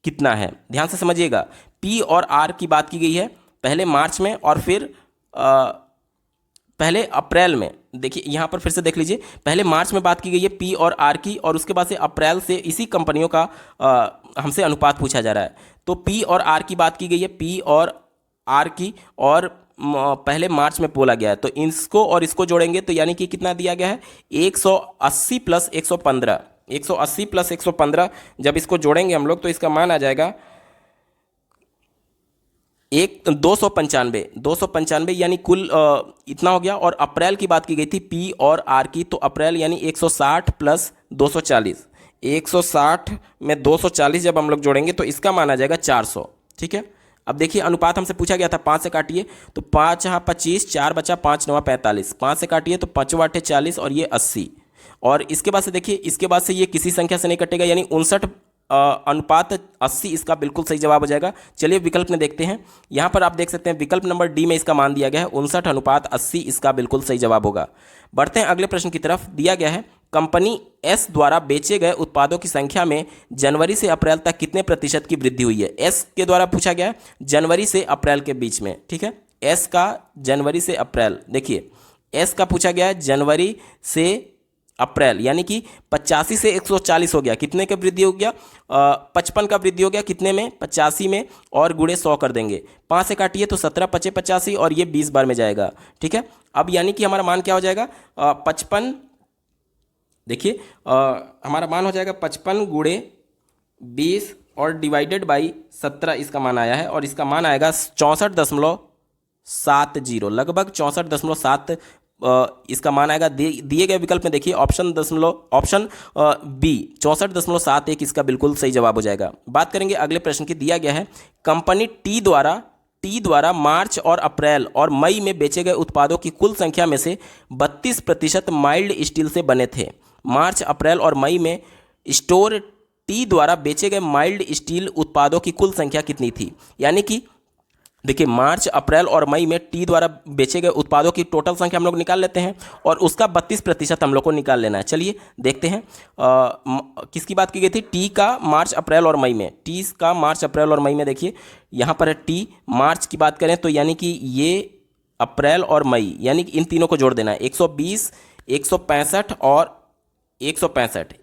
A: कितना है? ध्यान से समझिएगा। पी और आर की बात की गई है पहले मार्च में और फिर पहले अप्रैल में। देखिए यहाँ पर फिर से देख लीजिए, पहले मार्च में बात की गई है पी और आर की और उसके बाद से अप्रैल से इसी कंपनियों का हमसे अनुपात पूछा जा रहा है। तो पी और आर की बात की गई है, पी और आर की, और पहले मार्च में बोला गया है। तो इसको और इसको जोड़ेंगे तो यानी कि कितना दिया गया है? 180 प्लस 115, 180 प्लस 115 जब इसको जोड़ेंगे हम लोग तो इसका मान आ जाएगा 295 यानी कुल इतना हो गया। और अप्रैल की बात की गई थी पी और आर की, तो अप्रैल यानी 160 प्लस 240, 160 में 240 जब हम लोग जोड़ेंगे तो इसका मान आ जाएगा 400, ठीक है। अब देखिए अनुपात हमसे पूछा गया था, 5 से काटिए तो 5 हाँ 25, 4 बचा, 5 9 45, 5 से काटिए तो 5 8 40 और ये 80। और इसके बाद से देखिए, इसके बाद से ये किसी संख्या से नहीं कटेगा, यानी 59 अनुपात 80 इसका बिल्कुल सही जवाब हो जाएगा। चलिए विकल्प में देखते हैं। यहाँ पर आप देख सकते हैं विकल्प नंबर डी में इसका मान दिया गया है 59 अनुपात 80 इसका बिल्कुल सही जवाब होगा। बढ़ते हैं अगले प्रश्न की तरफ। दिया गया है कंपनी एस द्वारा बेचे गए उत्पादों की संख्या में जनवरी से अप्रैल तक कितने प्रतिशत की वृद्धि हुई है? एस के द्वारा पूछा गया है जनवरी से अप्रैल के बीच में, ठीक है। एस का जनवरी से अप्रैल, देखिए एस का पूछा गया है जनवरी से अप्रैल, यानी कि 85 से 140 हो गया, कितने का वृद्धि हो गया? 55 का वृद्धि हो गया, कितने में? 85 में, और गुणे 100 कर देंगे। 5 से काटिए तो 17 पचे 85 और ये 20 बार में जाएगा, ठीक है। अब यानी कि हमारा मान क्या हो जाएगा? 55, देखिए हमारा मान हो जाएगा 55 गुणे 20 और डिवाइडेड बाई 17 इसका मान आया है और इसका मान आएगा 64.70, लगभग 64.7 इसका मान आएगा। दिए गए विकल्प में देखिए ऑप्शन बी 64.71 इसका बिल्कुल सही जवाब हो जाएगा। बात करेंगे अगले प्रश्न की। दिया गया है कंपनी टी द्वारा मार्च और अप्रैल और मई में बेचे गए उत्पादों की कुल संख्या में से 32% माइल्ड स्टील से बने थे। मार्च, अप्रैल और मई में स्टोर टी द्वारा बेचे गए माइल्ड स्टील उत्पादों की कुल संख्या कितनी थी? यानी कि देखिए मार्च, अप्रैल और मई में टी द्वारा बेचे गए उत्पादों की टोटल संख्या हम लोग निकाल लेते हैं और उसका 32% हम लोग को निकाल लेना है। चलिए देखते हैं किसकी बात की गई थी? टी का मार्च, अप्रैल और मई में। टी का मार्च, अप्रैल और मई में देखिए यहाँ पर है टी। मार्च की बात करें तो यानी कि ये अप्रैल और मई, यानी कि इन तीनों को जोड़ देना है, 120, 165 और 165,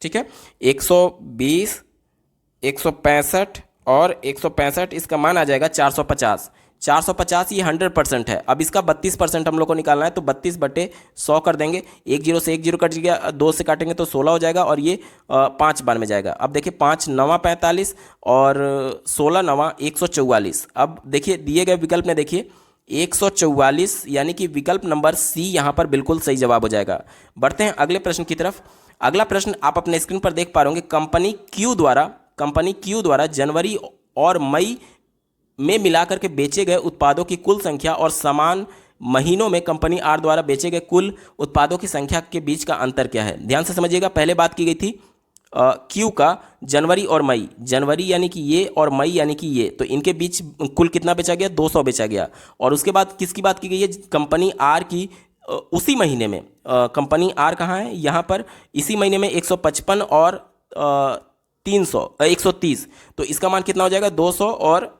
A: ठीक है। 120, 165 और 165 इसका मान आ जाएगा 450। 450 ये 100% है। अब इसका 32% हम लोग को निकालना है, तो 32/100 कर देंगे। 1 0 से 1 0 कट गया, 2 से काटेंगे तो 16 हो जाएगा, और ये 5 बार में जाएगा। अब देखिए 5 9 45 और 16 9 144। अब देखिए दिए गए विकल्प में देखिए 144, यानी कि विकल्प नंबर सी यहाँ पर बिल्कुल सही जवाब हो जाएगा। बढ़ते हैं अगले प्रश्न की तरफ। अगला प्रश्न आप अपने स्क्रीन पर देख पा रहे होंगे, कंपनी क्यू द्वारा जनवरी और मई में मिलाकर के बेचे गए उत्पादों की कुल संख्या और समान महीनों में कंपनी आर द्वारा बेचे गए कुल उत्पादों की संख्या के बीच का अंतर क्या है। ध्यान से समझिएगा, पहले बात की गई थी क्यू का जनवरी और मई, जनवरी यानी कि ये और मई यानी कि ये, तो इनके बीच कुल कितना बेचा गया, 200 बेचा गया। और उसके बाद किसकी बात की गई है, कंपनी आर की उसी महीने में, कंपनी आर कहाँ है, यहाँ पर इसी महीने में 155 और 130, तो इसका मान कितना हो जाएगा, 200 और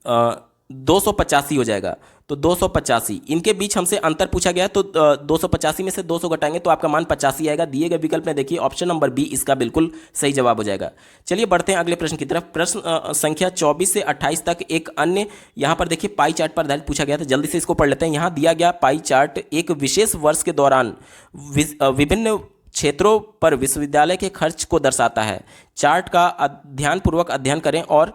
A: 285 हो जाएगा। तो 285 इनके बीच हमसे अंतर पूछा गया है, तो 285 में से 200 घटाएंगे तो आपका मान 85 आएगा। दिए गए विकल्प में देखिए ऑप्शन नंबर बी इसका बिल्कुल सही जवाब हो जाएगा। चलिए बढ़ते हैं अगले प्रश्न की तरफ। प्रश्न संख्या 24 से 28 तक एक अन्य यहाँ पर देखिए पाई चार्ट पर आधारित पूछा गया था, जल्दी से इसको पढ़ लेते हैं। यहाँ दिया गया पाई चार्ट एक विशेष वर्ष के दौरान विभिन्न क्षेत्रों पर विश्वविद्यालय के खर्च को दर्शाता है। चार्ट का ध्यानपूर्वक अध्ययन करें और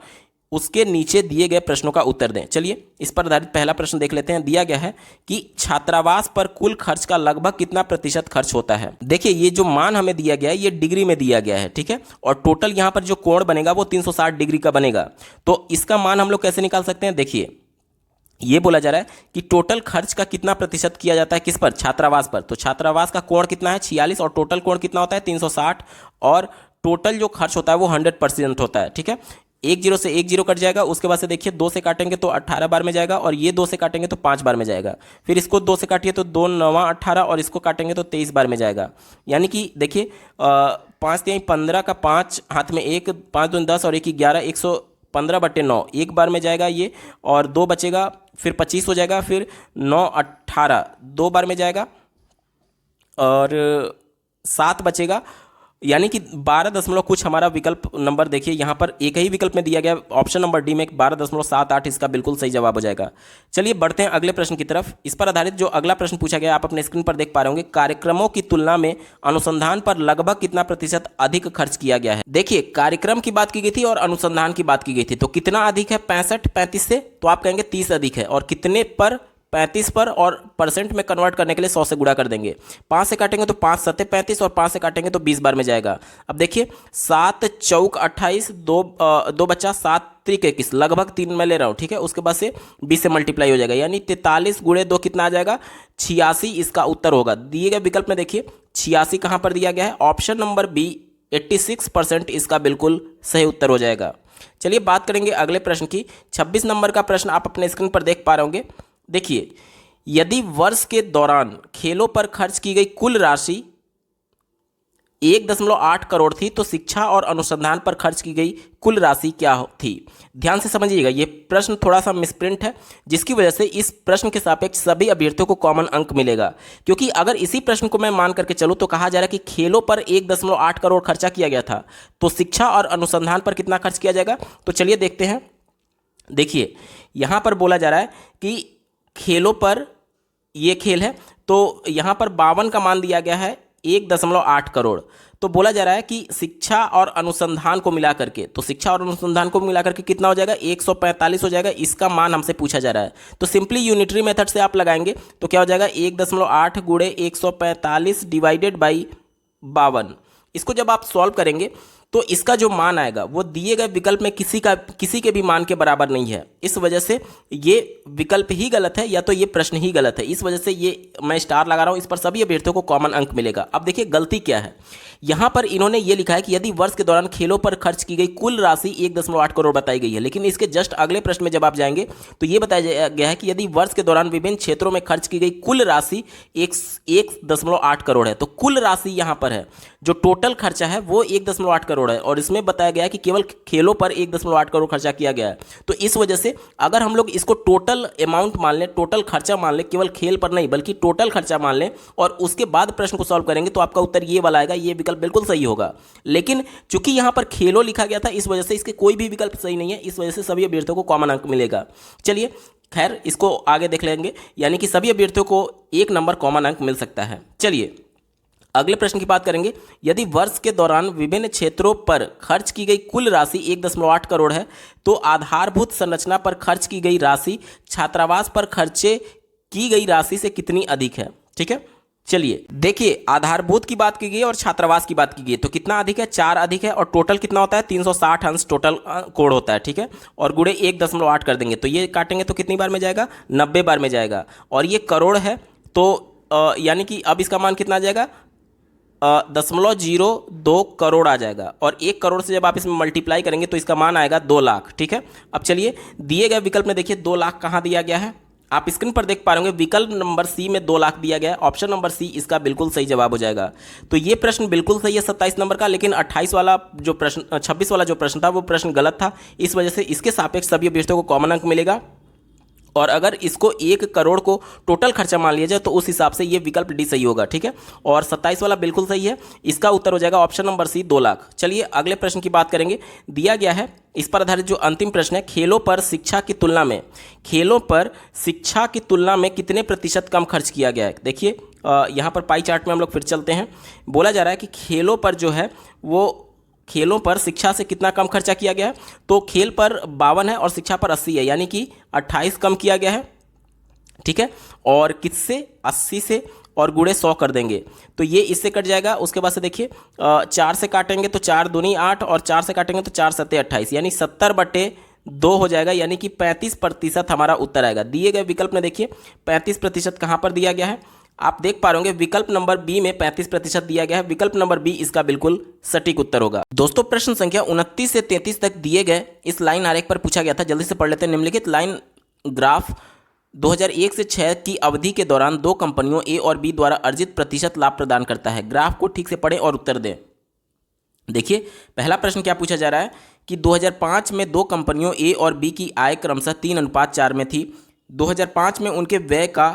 A: उसके नीचे दिए गए प्रश्नों का उत्तर दें। चलिए इस पर आधारित पहला प्रश्न देख लेते हैं। दिया गया है कि छात्रावास पर कुल खर्च का लगभग कितना प्रतिशत खर्च होता है। देखिए ये जो मान हमें दिया गया है ये डिग्री में दिया गया है, ठीक है, और टोटल यहाँ पर जो कोण बनेगा वो 360 डिग्री का बनेगा। तो इसका मान हम लोग कैसे निकाल सकते हैं, देखिए ये बोला जा रहा है कि टोटल खर्च का कितना प्रतिशत किया जाता है किस पर, छात्रावास पर। तो छात्रावास का कोण कितना है, 46, और टोटल कोण कितना होता है, 360, और टोटल जो खर्च होता है वो 100% होता है, ठीक है। 1 0 से 1 0 कट जाएगा, उसके बाद से देखिए 2 से काटेंगे तो 18 बार में जाएगा, और ये 2 से काटेंगे तो 5 बार में जाएगा। फिर इसको 2 से काटिए तो 2 9 18, और इसको काटेंगे तो 23 बार में जाएगा। यानी कि देखिए 5 3 15 का 5 हाथ में 1, 5 2 10 और 1 11, 115/9 एक बार में जाएगा ये, और 2 बचेगा, फिर 25 हो जाएगा, फिर 9 18 2 बार में जाएगा, और 7 बचेगा, यानी कि 12 कुछ हमारा विकल्प नंबर देखिए यहाँ पर एक ही विकल्प में दिया गया, ऑप्शन नंबर डी में 12.78 इसका बिल्कुल सही जवाब हो जाएगा। चलिए बढ़ते हैं अगले प्रश्न की तरफ। इस पर आधारित जो अगला प्रश्न पूछा गया आप अपने स्क्रीन पर देख पा रहे होंगे, कार्यक्रमों की तुलना में अनुसंधान पर लगभग कितना प्रतिशत अधिक खर्च किया गया है। देखिए कार्यक्रम की बात की गई थी और अनुसंधान की बात की गई थी, तो कितना अधिक है, 65 35 से, तो आप कहेंगे 30 अधिक है, और कितने पर, 35 पर, और परसेंट में कन्वर्ट करने के लिए 100 से गुणा कर देंगे। 5 से काटेंगे तो 5 7 35, और 5 से काटेंगे तो 20 बार में जाएगा। अब देखिए 7 चौक 28, 2 बचा, 7 त्रिक 21, लगभग 3 मैं ले रहा हूँ, ठीक है। उसके बाद से 20 से मल्टीप्लाई हो जाएगा, यानी 43 गुणे 2 कितना आ जाएगा, 86 इसका उत्तर होगा। दिए गए विकल्प में देखिए 86 कहाँ पर दिया गया है, ऑप्शन नंबर बी 86% इसका बिल्कुल सही उत्तर हो जाएगा। चलिए बात करेंगे अगले प्रश्न की। 26 नंबर का प्रश्न आप अपने स्क्रीन पर देख पा रहे होंगे। देखिए यदि वर्ष के दौरान खेलों पर खर्च की गई कुल राशि 1.8 करोड़ थी, तो शिक्षा और अनुसंधान पर खर्च की गई कुल राशि क्या थी। ध्यान से समझिएगा, ये प्रश्न थोड़ा सा मिसप्रिंट है, जिसकी वजह से इस प्रश्न के सापेक्ष सभी अभ्यर्थियों को कॉमन अंक मिलेगा। क्योंकि अगर इसी प्रश्न को मैं मान करके चलूँ तो कहा जा रहा है कि खेलों पर 1.8 करोड़ खर्चा किया गया था, तो शिक्षा और अनुसंधान पर कितना खर्च किया जाएगा। तो चलिए देखते हैं। देखिए यहाँ पर बोला जा रहा है कि खेलों पर, ये खेल है, तो यहाँ पर 52 का मान दिया गया है 1.8 करोड़। तो बोला जा रहा है कि शिक्षा और अनुसंधान को मिला करके, तो शिक्षा और अनुसंधान को मिला करके कितना हो जाएगा, 145 हो जाएगा। इसका मान हमसे पूछा जा रहा है, तो सिंपली यूनिटरी मेथड से आप लगाएंगे तो क्या हो जाएगा, 1.8 गुणे 145 डिवाइडेड बाई 52। इसको जब आप सॉल्व करेंगे तो इसका जो मान आएगा वो दिए गए विकल्प में किसी के भी मान के बराबर नहीं है। इस वजह से ये विकल्प ही गलत है, या तो ये प्रश्न ही गलत है। इस वजह से ये मैं स्टार लगा रहा हूँ, इस पर सभी अभ्यर्थियों को कॉमन अंक मिलेगा। अब देखिए गलती क्या है, यहाँ पर इन्होंने ये लिखा है कि यदि वर्ष के दौरान खेलों पर खर्च की गई कुल राशि 1.8 करोड़ बताई गई है, लेकिन इसके जस्ट अगले प्रश्न में जब आप जाएंगे तो ये बताया गया है कि यदि वर्ष के दौरान विभिन्न क्षेत्रों में खर्च की गई कुल राशि 1.8 करोड़ है। तो कुल राशि यहाँ पर है, जो टोटल खर्चा है वो 1.8 करोड़ है, और इसमें बताया गया है कि केवल खेलों पर 1.8 करोड़ खर्चा किया गया है। तो इस वजह से अगर हम लोग इसको टोटल अमाउंट मान लें, टोटल खर्चा मान लें, केवल खेल पर नहीं बल्कि टोटल खर्चा मान लें, और उसके बाद प्रश्न को सॉल्व करेंगे तो आपका उत्तर ये वाला आएगा। ये विकल्प बिल्कुल सही होगा। लेकिन चूंकि यहाँ पर खेलो लिखा गया था, इस वजह से इसके कोई भी विकल्प सही नहीं है, इस वजह से सभी अभ्यर्थियों को कॉमन अंक मिलेगा। चलिए खैर इसको आगे देख लेंगे, यानी कि सभी अभ्यर्थियों को 1 नंबर कॉमन अंक मिल सकता है। चलिए अगले प्रश्न की बात करेंगे। यदि वर्ष के दौरान विभिन्न क्षेत्रों पर खर्च की गई कुल राशि 1.8 करोड़ है, तो आधारभूत संरचना पर खर्च की गई राशि छात्रावास पर खर्चे की गई राशि से कितनी अधिक है। ठीक है, चलिए देखिए, आधारभूत की बात की गई और छात्रावास की बात की गई, तो कितना अधिक है, 4 अधिक है, और टोटल कितना होता है, 360 अंश टोटल कोण होता है। ठीक है, और गुणे 1.8 कर देंगे, तो ये काटेंगे तो कितनी बार में जाएगा, 90 बार में जाएगा। और ये करोड़ है, तो यानी कि अब इसका मान कितना आ जाएगा, 0.02 करोड़ आ जाएगा। और 1 करोड़ से जब आप इसमें मल्टीप्लाई करेंगे तो इसका मान आएगा 2 लाख। ठीक है, अब चलिए दिए गए विकल्प में देखिए 2 लाख कहाँ दिया गया है, आप स्क्रीन पर देख पा रहे होंगे, विकल्प नंबर सी में 2 लाख दिया गया है। ऑप्शन नंबर सी इसका बिल्कुल सही जवाब हो जाएगा। तो ये प्रश्न बिल्कुल सही है 27 नंबर का, लेकिन 28 वाला जो प्रश्न 26 वाला जो प्रश्न था वो प्रश्न गलत था, इस वजह से इसके सापेक्ष सभी अभ्यर्थियों को कॉमन अंक मिलेगा। और अगर इसको 1 करोड़ को टोटल खर्चा मान लिया जाए तो उस हिसाब से ये विकल्प डी सही होगा। ठीक है, और 27 वाला बिल्कुल सही है, इसका उत्तर हो जाएगा ऑप्शन नंबर सी 2 लाख। चलिए अगले प्रश्न की बात करेंगे। दिया गया है, इस पर आधारित जो अंतिम प्रश्न है, खेलों पर शिक्षा की तुलना में, खेलों पर शिक्षा की तुलना में कितने प्रतिशत कम खर्च किया गया है। देखिए यहाँ पर पाई चार्ट में हम लोग फिर चलते हैं। बोला जा रहा है कि खेलों पर जो है वो, खेलों पर शिक्षा से कितना कम खर्चा किया गया है, तो खेल पर 52 है और शिक्षा पर 80 है, यानी कि 28 कम किया गया है। ठीक है, और किससे, 80 से, और गुणे 100 कर देंगे तो ये इससे कट जाएगा। उसके बाद से देखिए 4 से काटेंगे तो 4 दूनी 8, और 4 से काटेंगे तो 4 सत्ते 28, यानी 70/2 हो जाएगा, यानी कि 35% हमारा उत्तर आएगा। दिए गए विकल्प में देखिए 35% कहाँ पर दिया गया है, आप देख पा रहे होंगे विकल्प नंबर बी में 35% दिया गया है। विकल्प नंबर बी इसका बिल्कुल सटीक उत्तर होगा। दोस्तों प्रश्न संख्या 29 से 33 तक दिए गए इस लाइन आरेख पर पूछा गया था, जल्दी से पढ़ लेते हैं। निम्नलिखित लाइन ग्राफ 2001 से 6 की अवधि के दौरान 2 कंपनियों ए और बी द्वारा अर्जित प्रतिशत लाभ प्रदान करता है। ग्राफ को ठीक से पढ़ें और उत्तर दें। देखिए पहला प्रश्न क्या पूछा जा रहा है कि 2005 में 2 कंपनियों ए और बी की आय क्रमशः 3:4 में थी। 2005 में उनके व्यय का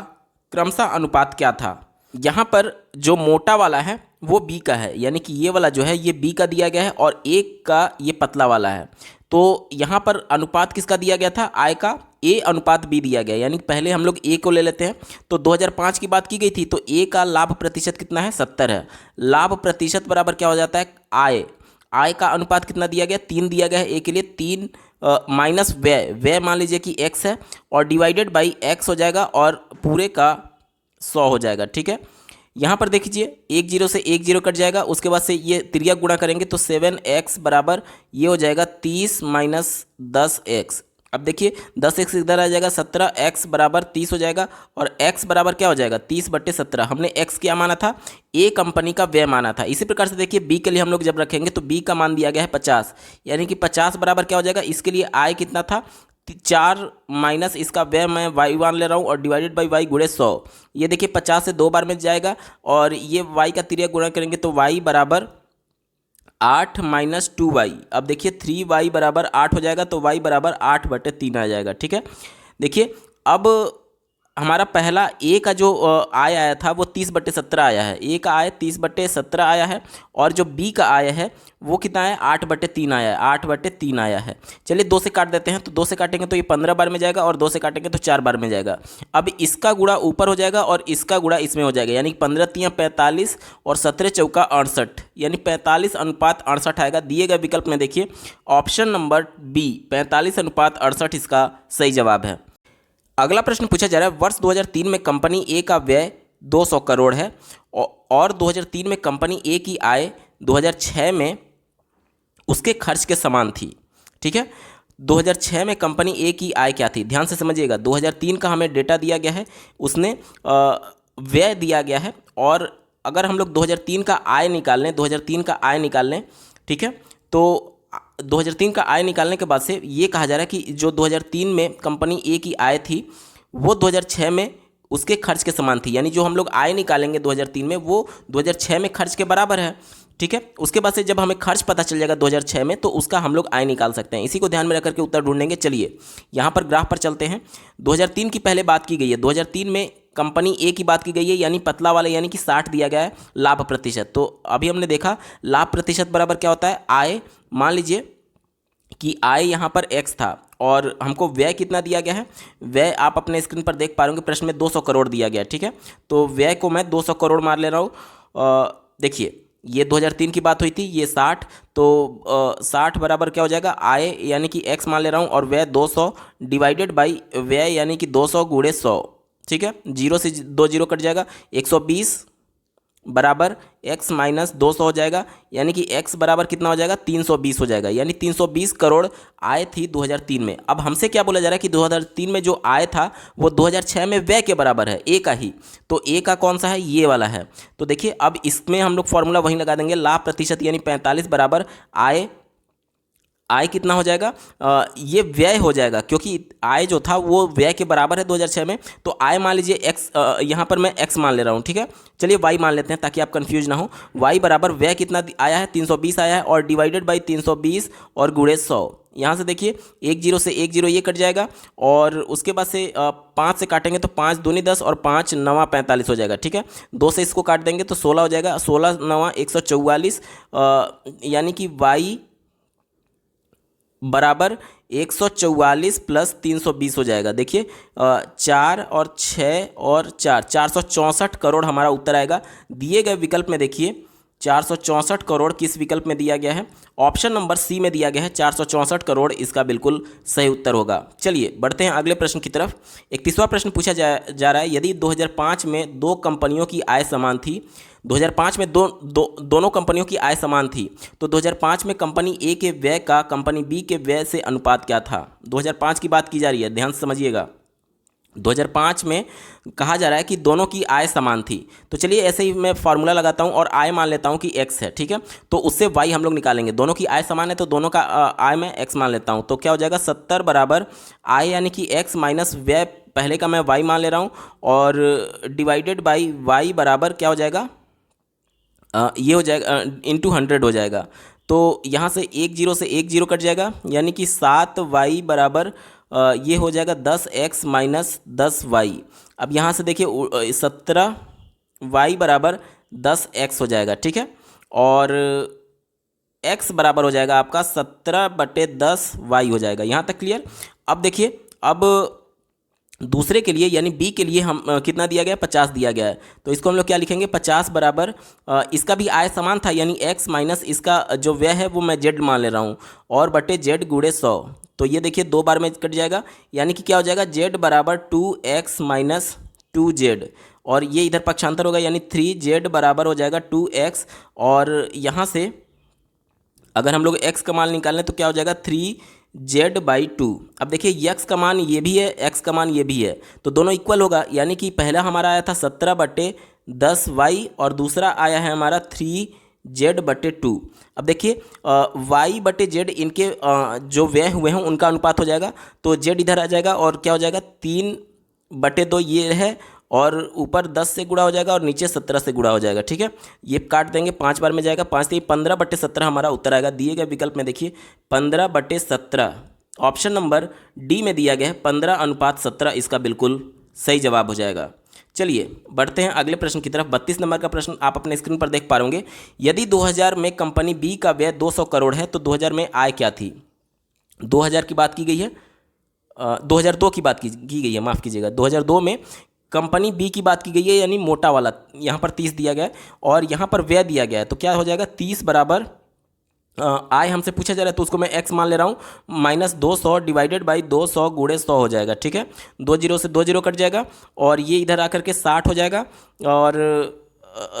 A: क्रमशः अनुपात क्या था। यहाँ पर जो मोटा वाला है वो बी का है, यानी कि ये वाला जो है ये बी का दिया गया है, और एक का ये पतला वाला है। तो यहाँ पर अनुपात किसका दिया गया था, आय का, ए अनुपात बी दिया गया, यानी पहले हम लोग ए को ले लेते हैं। तो 2005 की बात की गई थी, तो ए का लाभ प्रतिशत कितना है, 70 है। लाभ प्रतिशत बराबर क्या हो जाता है, आय। आय का अनुपात कितना दिया गया, 3 दिया गया है ए के लिए, 3 माइनस व्यय, व्यय मान लीजिए कि x है, और डिवाइडेड बाई x हो जाएगा, और पूरे का 100 हो जाएगा। ठीक है, यहाँ पर देख लीजिए 1 0 से 1 0 कट जाएगा, उसके बाद से ये तिर्यक गुणा करेंगे तो 7x बराबर ये हो जाएगा 30 माइनस 10x। अब देखिए 10x इधर आ जाएगा, 17x बराबर 30 हो जाएगा, और x बराबर क्या हो जाएगा, 30/17। हमने x क्या माना था, ए कंपनी का व्यय माना था। इसी प्रकार से देखिए b के लिए हम लोग जब रखेंगे तो b का मान दिया गया है 50, यानी कि 50 बराबर क्या हो जाएगा, इसके लिए आय कितना था, 4 माइनस इसका व्यय मैं y मान ले रहा हूँ, और डिवाइडेड बाई y गुणे 100। ये देखिए 50 से 2 बार में जाएगा, और ये y का तिर्यक गुणा करेंगे तो y बराबर 8 माइनस 2y। अब देखिए 3y बराबर 8 हो जाएगा, तो y बराबर 8/3 आ जाएगा। ठीक है, देखिए अब हमारा पहला ए का जो आय आया था वो 30/17 आया है, ए का आय 30/17 आया है, और जो बी का आय है वो कितना है, 8/3 आया है, 8/3 आया है। चलिए 2 से काट देते हैं, तो 2 से काटेंगे तो ये 15 बार में जाएगा, और 2 से काटेंगे तो 4 बार में जाएगा। अब इसका गुणा ऊपर हो जाएगा और इसका गुणा इसमें हो जाएगा, यानी 15 3 45 और 17 चौका 68, यानी 45:68 आएगा। दिए गए विकल्प में देखिए ऑप्शन नंबर बी 45:68 इसका सही जवाब है। अगला प्रश्न पूछा जा रहा है, वर्ष 2003 में कंपनी ए का व्यय 200 करोड़ है, और 2003 में कंपनी ए की आय 2006 में उसके खर्च के समान थी। ठीक है, 2006 में कंपनी ए की आय क्या थी, ध्यान से समझिएगा। 2003 का हमें डेटा दिया गया है, उसने व्यय दिया गया है, और अगर हम लोग 2003 का आय निकाल लें, 2003 का आय निकाल लें, ठीक है, तो 2003 का आय निकालने के बाद से ये कहा जा रहा है कि जो 2003 में कंपनी ए की आय थी वो 2006 में उसके खर्च के समान थी, यानी जो हम लोग आय निकालेंगे 2003 में वो 2006 में खर्च के बराबर है। ठीक है, उसके बाद से जब हमें खर्च पता चल जाएगा 2006 में, तो उसका हम लोग आय निकाल सकते हैं। इसी को ध्यान में रख करके उत्तर ढूंढेंगे। चलिए यहाँ पर ग्राफ पर चलते हैं। 2003 की पहले बात की गई है, 2003 में कंपनी ए की बात की गई है, यानी पतला वाला, यानी कि 60 दिया गया है लाभ प्रतिशत। तो अभी हमने देखा लाभ प्रतिशत बराबर क्या होता है, आय। मान लीजिए कि आय यहाँ पर x था और हमको व्यय कितना दिया गया है, व्यय आप अपने स्क्रीन पर देख पा रहे होंगे, प्रश्न में 200 करोड़ दिया गया है, ठीक है। तो व्यय को मैं 200 करोड़ मार ले रहा हूँ। देखिए ये 2003 की बात हुई थी, ये 60, तो 60 बराबर क्या हो जाएगा, आय यानी कि x मान ले रहा हूँ, और व्यय 200 डिवाइडेड बाई व्यय यानी कि 200 गुणे 100, ठीक है। जीरो से दो जीरो कट जाएगा, 120 बराबर x माइनस 200 हो जाएगा, यानी कि x बराबर कितना हो जाएगा, 320 हो जाएगा, यानी 320 करोड़ आय थी 2003 में। अब हमसे क्या बोला जा रहा है कि 2003 में जो आय था वो 2006 में व्यय के बराबर है, ए का ही। तो ए का कौन सा है, ये वाला है। तो देखिए अब इसमें हम लोग फॉर्मूला वहीं लगा देंगे, लाभ प्रतिशत यानी 45 बराबर आय, आय कितना हो जाएगा, ये व्यय हो जाएगा, क्योंकि आय जो था वो व्यय के बराबर है 2006 में। तो आय मान लीजिए x, यहाँ पर मैं x मान ले रहा हूँ, ठीक है। चलिए y मान लेते हैं ताकि आप कंफ्यूज ना हो। y बराबर व्यय कितना आया है, 320 आया है, और डिवाइडेड बाई 320 और गुणे 100। यहाँ से देखिए 10 से 10 ये कट जाएगा, और उसके बाद से 5 से काटेंगे तो 5 दूनी 10 और 5 नवा 45 हो जाएगा, ठीक है। 2 से इसको काट देंगे तो 16 हो जाएगा, 16 नवा 144, यानी कि y बराबर 144 प्लस 320 हो जाएगा। देखिए 4 और 6 और 4, 464 करोड़ हमारा उत्तर आएगा। दिए गए विकल्प में देखिए 464 करोड़ किस विकल्प में दिया गया है, ऑप्शन नंबर सी में दिया गया है, 464 करोड़ इसका बिल्कुल सही उत्तर होगा। चलिए बढ़ते हैं अगले प्रश्न की तरफ। 31वां प्रश्न पूछा जा रहा है, यदि 2005 में दो कंपनियों की आय समान थी, 2005 में दोनों कंपनियों की आय समान थी, तो 2005 में कंपनी ए के व्यय का कंपनी बी के व्यय से अनुपात क्या था। 2005 की बात की जा रही है, ध्यान से समझिएगा। 2005 में कहा जा रहा है कि दोनों की आय समान थी। तो चलिए ऐसे ही मैं फार्मूला लगाता हूं और आय मान लेता हूं कि x है, ठीक है। तो उससे y हम लोग निकालेंगे, दोनों की आय समान है तो दोनों का आय मैं x मान लेता हूं। तो क्या हो जाएगा, 70 बराबर आय यानी कि x माइनस व्यय, पहले का मैं y मान ले रहा हूं, और डिवाइडेड बाई y बराबर क्या हो जाएगा, ये हो जाएगा इंटू 100 हो जाएगा। तो यहाँ से 10 से 10 कट जाएगा, यानी कि 7y बराबर ये हो जाएगा 10x माइनस 10y। अब यहाँ से देखिए 17y बराबर 10x हो जाएगा, ठीक है। और x बराबर हो जाएगा आपका 17/10y हो जाएगा। यहाँ तक क्लियर। अब देखिए, अब दूसरे के लिए यानी बी के लिए हम कितना दिया गया है, 50 दिया गया है। तो इसको हम लोग क्या लिखेंगे, 50 बराबर इसका भी आय समान था, यानी x माइनस इसका जो व्यय है वो मैं z मान ले रहा हूँ, और बटे z गुणे 100। तो ये देखिए 2 बार में कट जाएगा, यानी कि क्या हो जाएगा, z बराबर 2x माइनस 2z, और ये इधर पक्षांतर होगा, यानी 3z बराबर हो जाएगा 2x। और यहाँ से अगर हम लोग x का मान निकालें तो क्या हो जाएगा, 3z/2। अब देखिए x का मान ये भी है, x का मान ये भी है, तो दोनों इक्वल होगा, यानी कि पहला हमारा आया था 17/10y और दूसरा आया है हमारा 3z/2। अब देखिए y/z इनके जो व्यय हुए हैं उनका अनुपात हो जाएगा, तो z इधर आ जाएगा और क्या हो जाएगा, 3/2 ये है, और ऊपर 10 से गुणा हो जाएगा और नीचे 17 से गुणा हो जाएगा, ठीक है। ये काट देंगे, 5 बार में जाएगा, 5 से 15/17 हमारा उत्तर आएगा। दिए गए विकल्प में देखिए 15/17, ऑप्शन नंबर डी में दिया गया है 15:17 इसका बिल्कुल सही जवाब हो जाएगा। चलिए बढ़ते हैं अगले प्रश्न की तरफ। 32 नंबर का प्रश्न आप अपने स्क्रीन पर देख पा होंगे, यदि 2000 में कंपनी बी का व्यय 200 करोड़ है तो 2000 में आय क्या थी। 2000 की बात की गई है, 2002 की बात की गई है, माफ़ कीजिएगा। 2002 में कंपनी बी की बात की गई है, यानी मोटा वाला, यहाँ पर 30 दिया गया है और यहाँ पर व्यय दिया गया है, तो क्या हो जाएगा, 30 बराबर आय हमसे पूछा जा रहा है तो उसको मैं x मान ले रहा हूँ, माइनस 200 डिवाइडेड बाई 200 गुणे 100 हो जाएगा, ठीक है। 2 से 2 कट जाएगा और ये इधर आकर के 60 हो जाएगा, और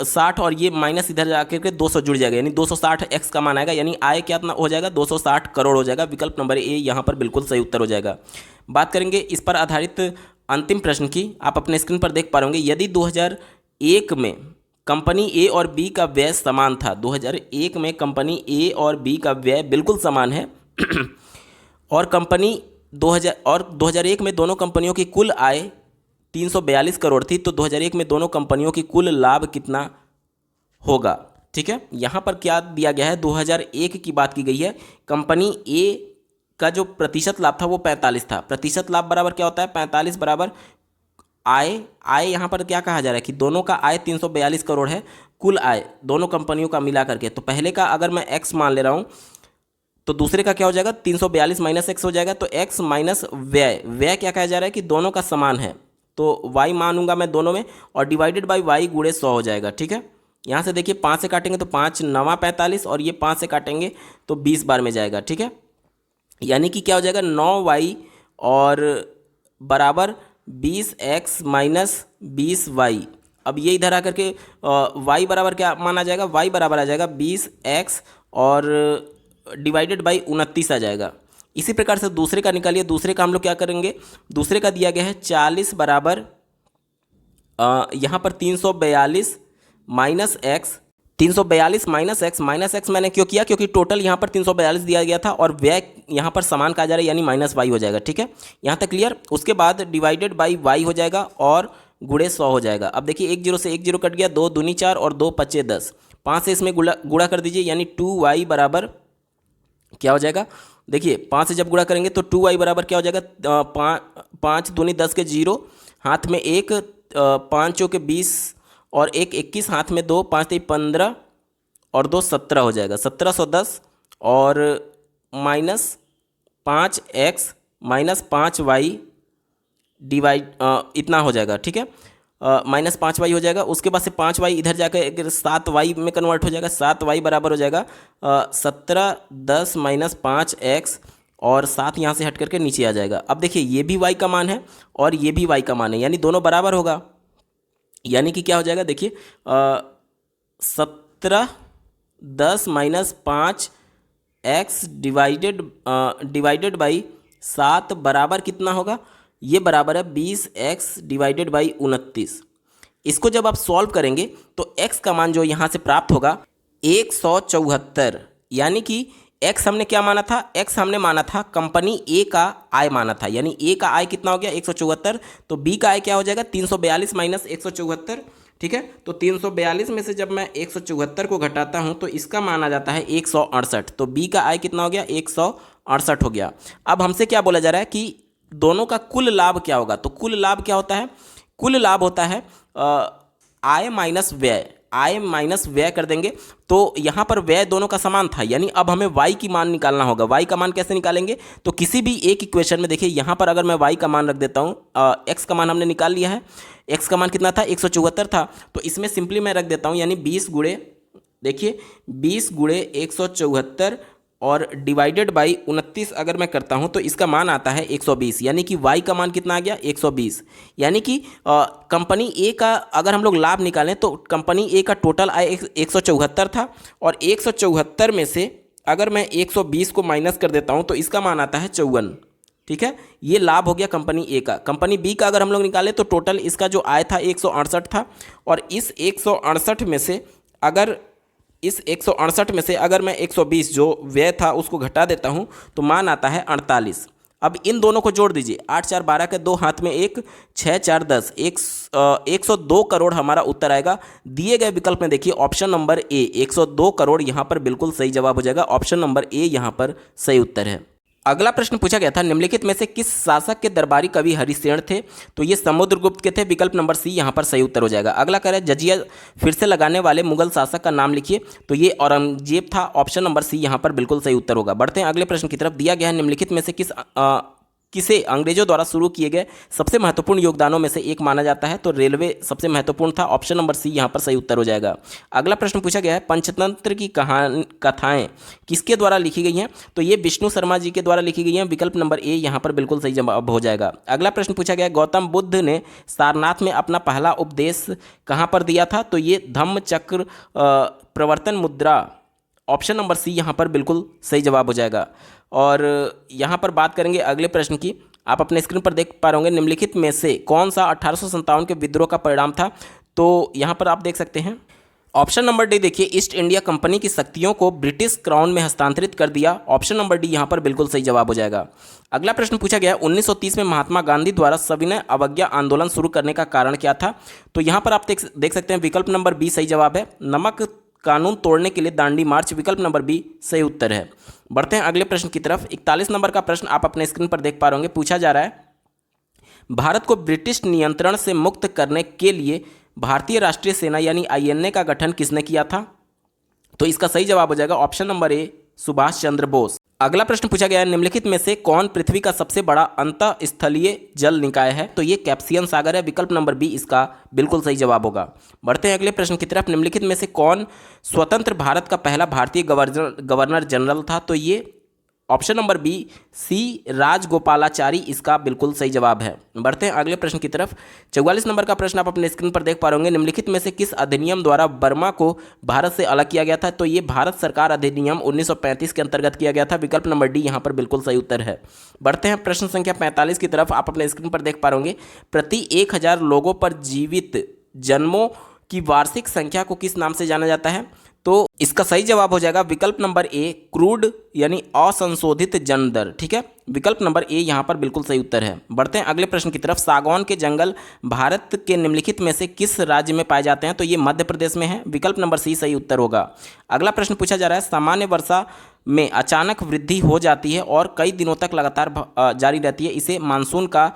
A: 60 और ये माइनस इधर जाकर के 200 जुड़ जाएगा, यानी 260 x का मान आएगा, यानी आय क्या हो जाएगा, 260 करोड़ हो जाएगा। विकल्प नंबर ए यहाँ पर बिल्कुल सही उत्तर हो जाएगा। बात करेंगे इस पर आधारित अंतिम प्रश्न की, आप अपने स्क्रीन पर देख पा रहे होंगे, यदि 2001 में कंपनी ए और बी का व्यय समान था, 2001 में कंपनी ए और बी का व्यय बिल्कुल समान है और कंपनी 2001 में दोनों कंपनियों की कुल आय 342 करोड़ थी, तो 2001 में दोनों कंपनियों की कुल लाभ कितना होगा, ठीक है। यहाँ पर क्या दिया गया है, 2001 की बात की गई है, कंपनी ए का जो प्रतिशत लाभ था वो 45 था। प्रतिशत लाभ बराबर क्या होता है, 45 बराबर आय आय यहाँ पर क्या कहा जा रहा है कि दोनों का आय 342 करोड़ है, कुल आय दोनों कंपनियों का मिला करके। तो पहले का अगर मैं x मान ले रहा हूँ तो दूसरे का क्या हो जाएगा, 342 माइनस एक्स हो जाएगा। तो x माइनस व्यय, व्यय क्या कहा जा रहा है कि दोनों का समान है, तो y मानूंगा मैं दोनों में, और डिवाइडेड बाई y गुणे 100 हो जाएगा। ठीक है, यहाँ से देखिए 5 से काटेंगे तो 5 नवा 45, और ये 5 से काटेंगे तो 20 बार में जाएगा। ठीक है, यानी कि क्या हो जाएगा 9y और बराबर 20x माइनस 20y। अब ये इधर आकर के y बराबर क्या माना जाएगा, y बराबर आ जाएगा 20x और डिवाइडेड बाई 29 आ जाएगा। इसी प्रकार से दूसरे का निकालिए। दूसरे का हम लोग क्या करेंगे, दूसरे का दिया गया है 40 बराबर यहाँ पर 342 माइनस एक्स, 342 माइनस एक्स मैंने क्यों किया, क्योंकि टोटल यहाँ पर 342 दिया गया था और व्यय यहाँ पर समान कहा जा रहा है, यानी माइनस वाई हो जाएगा। ठीक है, यहाँ तक क्लियर। उसके बाद डिवाइडेड बाई वाई हो जाएगा और गुणे 100 हो जाएगा। अब देखिए 1 0 से 1 0 कट गया, 2 दूनी 4 और 2 पचे 10, 5 से इसमें गुणा कर दीजिए, यानी 2y बराबर क्या हो जाएगा, देखिए 5 से जब गुणा करेंगे तो 2y बराबर क्या हो जाएगा, 5 दूनी 10 के 0, हाथ में 1, 5 चौके 20 और 1 21, हाथ में 2, 5 3 15 और 2 17 हो जाएगा, 1710 और minus 5x minus 5y divide इतना हो जाएगा। ठीक है, माइनस 5y हो जाएगा। उसके बाद से 5y इधर जाकर 7y में कन्वर्ट हो जाएगा, 7y बराबर हो जाएगा 1710 माइनस 5x और 7 यहाँ से हट करके नीचे आ जाएगा। अब देखिए ये भी y का मान है और ये भी y का मान है, यानी दोनों बराबर होगा, यानी कि क्या हो जाएगा, देखिए 1710 माइनस 5x डिवाइडेड बाई 7 बराबर कितना होगा, ये बराबर है 20x डिवाइडेड बाई 29। इसको जब आप सॉल्व करेंगे तो x का मान जो यहाँ से प्राप्त होगा 174, यानी कि x हमने क्या माना था, x हमने माना था कंपनी A का आय माना था, यानी A का आय कितना हो गया 174, तो B का आय क्या हो जाएगा 342 माइनस 174। ठीक है, तो 342 में से जब मैं 174 को घटाता हूँ तो इसका मान आ जाता है 168, तो B का आय कितना हो गया 168 हो गया। अब हमसे क्या बोला जा रहा है कि दोनों का कुल लाभ क्या होगा, तो कुल लाभ क्या होता है, कुल लाभ होता है आय माइनस व्यय, आय माइनस व्यय कर देंगे तो यहाँ पर व्यय दोनों का समान था, यानी अब हमें y की मान निकालना होगा। y का मान कैसे निकालेंगे, तो किसी भी एक इक्वेशन में देखिए यहाँ पर अगर मैं y का मान रख देता हूँ, x का मान हमने निकाल लिया है, x का मान कितना था 174 था, तो इसमें सिंपली मैं रख देता हूँ, यानी 20 गुणे, देखिए 20 गुणे 174 और डिवाइडेड बाई 29 अगर मैं करता हूं तो इसका मान आता है 120, यानी कि y का मान कितना आ गया 120। यानी कि कंपनी A का अगर हम लोग लाभ निकालें तो कंपनी A का टोटल आय 174 था, और 174 में से अगर मैं 120 को माइनस कर देता हूं तो इसका मान आता है 54। ठीक है, ये लाभ हो गया कंपनी A का। कंपनी B का अगर हम लोग निकालें तो टोटल इसका जो आय था 168 था, और इस 168 में से अगर इस 168 में से अगर मैं 120 जो व्यय था उसको घटा देता हूं तो मान आता है 48। अब इन दोनों को जोड़ दीजिए, 8 4 12 के 2 हाथ में 1, 6 4 10, 102 करोड़ हमारा उत्तर आएगा। दिए गए विकल्प में देखिए ऑप्शन नंबर ए 102 करोड़ यहाँ पर बिल्कुल सही जवाब हो जाएगा। ऑप्शन नंबर ए यहाँ पर सही उत्तर है। अगला प्रश्न पूछा गया था, निम्नलिखित में से किस शासक के दरबारी कवि हरिसेन थे, तो ये समुद्रगुप्त के थे, विकल्प नंबर सी यहाँ पर सही उत्तर हो जाएगा। अगला कह रहा है जजिया फिर से लगाने वाले मुगल शासक का नाम लिखिए, तो ये औरंगजेब था, ऑप्शन नंबर सी यहाँ पर बिल्कुल सही उत्तर होगा। बढ़ते हैं अगले प्रश्न की तरफ। दिया गया है निम्नलिखित में से किसे अंग्रेजों द्वारा शुरू किए गए सबसे महत्वपूर्ण योगदानों में से एक माना जाता है, तो रेलवे सबसे महत्वपूर्ण था, ऑप्शन नंबर सी यहाँ पर सही उत्तर हो जाएगा। अगला प्रश्न पूछा गया है पंचतंत्र की कथाएं किसके द्वारा लिखी गई हैं, तो ये विष्णु शर्मा जी के द्वारा लिखी गई हैं, विकल्प नंबर ए यहाँ पर बिल्कुल सही जवाब हो जाएगा। अगला प्रश्न पूछा गया गौतम बुद्ध ने सारनाथ में अपना पहला उपदेश कहाँ पर दिया था, तो ये धम्म चक्र प्रवर्तन मुद्रा, ऑप्शन नंबर सी यहाँ पर बिल्कुल सही जवाब हो जाएगा। और यहाँ पर बात करेंगे अगले प्रश्न की, आप अपने स्क्रीन पर देख पा रहे होंगे निम्नलिखित में से कौन सा 1857 के विद्रोह का परिणाम था, तो यहाँ पर आप देख सकते हैं ऑप्शन नंबर डी, देखिए ईस्ट इंडिया कंपनी की शक्तियों को ब्रिटिश क्राउन में हस्तांतरित कर दिया, ऑप्शन नंबर डी यहाँ पर बिल्कुल सही जवाब हो जाएगा। अगला प्रश्न पूछा गया 1930 में महात्मा गांधी द्वारा सविनय अवज्ञा आंदोलन शुरू करने का कारण क्या था, तो यहाँ पर आप देख सकते हैं विकल्प नंबर बी सही जवाब है, नमक कानून तोड़ने के लिए दांडी मार्च, विकल्प नंबर बी सही उत्तर है। बढ़ते हैं अगले प्रश्न की तरफ। 41 नंबर का प्रश्न आप अपने स्क्रीन पर देख पा रहे होंगे, पूछा जा रहा है भारत को ब्रिटिश नियंत्रण से मुक्त करने के लिए भारतीय राष्ट्रीय सेना यानी आईएनए का गठन किसने किया था? तो इसका सही जवाब हो जाएगा option number A, Subhash Chandra Bose. अगला प्रश्न पूछा गया है, निम्नलिखित में से कौन पृथ्वी का सबसे बड़ा अंतःस्थलीय जल निकाय है? तो ये कैप्सियन सागर है। विकल्प नंबर बी इसका बिल्कुल सही जवाब होगा। बढ़ते हैं अगले प्रश्न की तरफ। निम्नलिखित में से कौन स्वतंत्र भारत का पहला भारतीय गवर्नर जनरल था? तो ये ऑप्शन नंबर बी, सी राजगोपालाचारी इसका बिल्कुल सही जवाब है। बढ़ते हैं अगले प्रश्न की तरफ। 44 नंबर का प्रश्न आप अपने स्क्रीन पर देख पा रहे होंगे। निम्नलिखित में से किस अधिनियम द्वारा बर्मा को भारत से अलग किया गया था? तो ये भारत सरकार अधिनियम 1935 के अंतर्गत किया गया था। विकल्प नंबर डी यहाँ पर बिल्कुल सही उत्तर है। बढ़ते हैं प्रश्न संख्या 45 की तरफ। आप अपने स्क्रीन पर देख पा रहे होंगे, प्रति 1000 लोगों पर जीवित जन्मों की वार्षिक संख्या को किस नाम से जाना जाता है? तो इसका सही जवाब हो जाएगा विकल्प नंबर ए, क्रूड यानी असंशोधित जन्म दर। ठीक है, विकल्प नंबर ए यहाँ पर बिल्कुल सही उत्तर है। बढ़ते हैं अगले प्रश्न की तरफ। सागौन के जंगल भारत के निम्नलिखित में से किस राज्य में पाए जाते हैं? तो ये मध्य प्रदेश में है। विकल्प नंबर सी सही उत्तर होगा। अगला प्रश्न पूछा जा रहा है, सामान्य वर्षा में अचानक वृद्धि हो जाती है और कई दिनों तक लगातार जारी रहती है, इसे मानसून का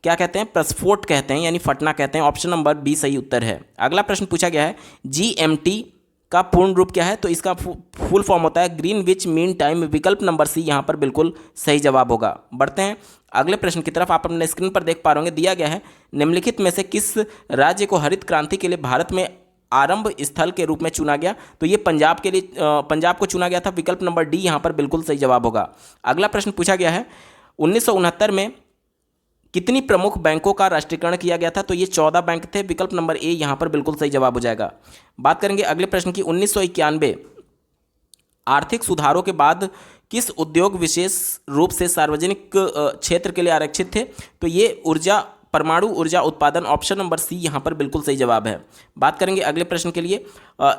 A: क्या कहते हैं? प्रस्फोट कहते हैं, यानी फटना कहते हैं। ऑप्शन नंबर बी सही उत्तर है। अगला प्रश्न पूछा गया है, जीएमटी का पूर्ण रूप क्या है? तो इसका फुल फॉर्म होता है ग्रीनविच मीन टाइम। विकल्प नंबर सी यहाँ पर बिल्कुल सही जवाब होगा। बढ़ते हैं अगले प्रश्न की तरफ। आप अपने स्क्रीन पर देख पा रहे होंगे, दिया गया है, निम्नलिखित में से किस राज्य को हरित क्रांति के लिए भारत में आरंभ स्थल के रूप में चुना गया? तो ये पंजाब के लिए पंजाब को चुना गया था। विकल्प नंबर डी यहाँ पर बिल्कुल सही जवाब होगा। अगला प्रश्न पूछा गया है, 1969 में कितनी प्रमुख बैंकों का राष्ट्रीयकरण किया गया था? तो ये 14 बैंक थे। विकल्प नंबर ए यहाँ पर बिल्कुल सही जवाब हो जाएगा। बात करेंगे अगले प्रश्न की। 1991 आर्थिक सुधारों के बाद किस उद्योग विशेष रूप से सार्वजनिक क्षेत्र के लिए आरक्षित थे? तो ये परमाणु ऊर्जा उत्पादन। ऑप्शन नंबर सी यहाँ पर बिल्कुल सही जवाब है। बात करेंगे अगले प्रश्न के लिए,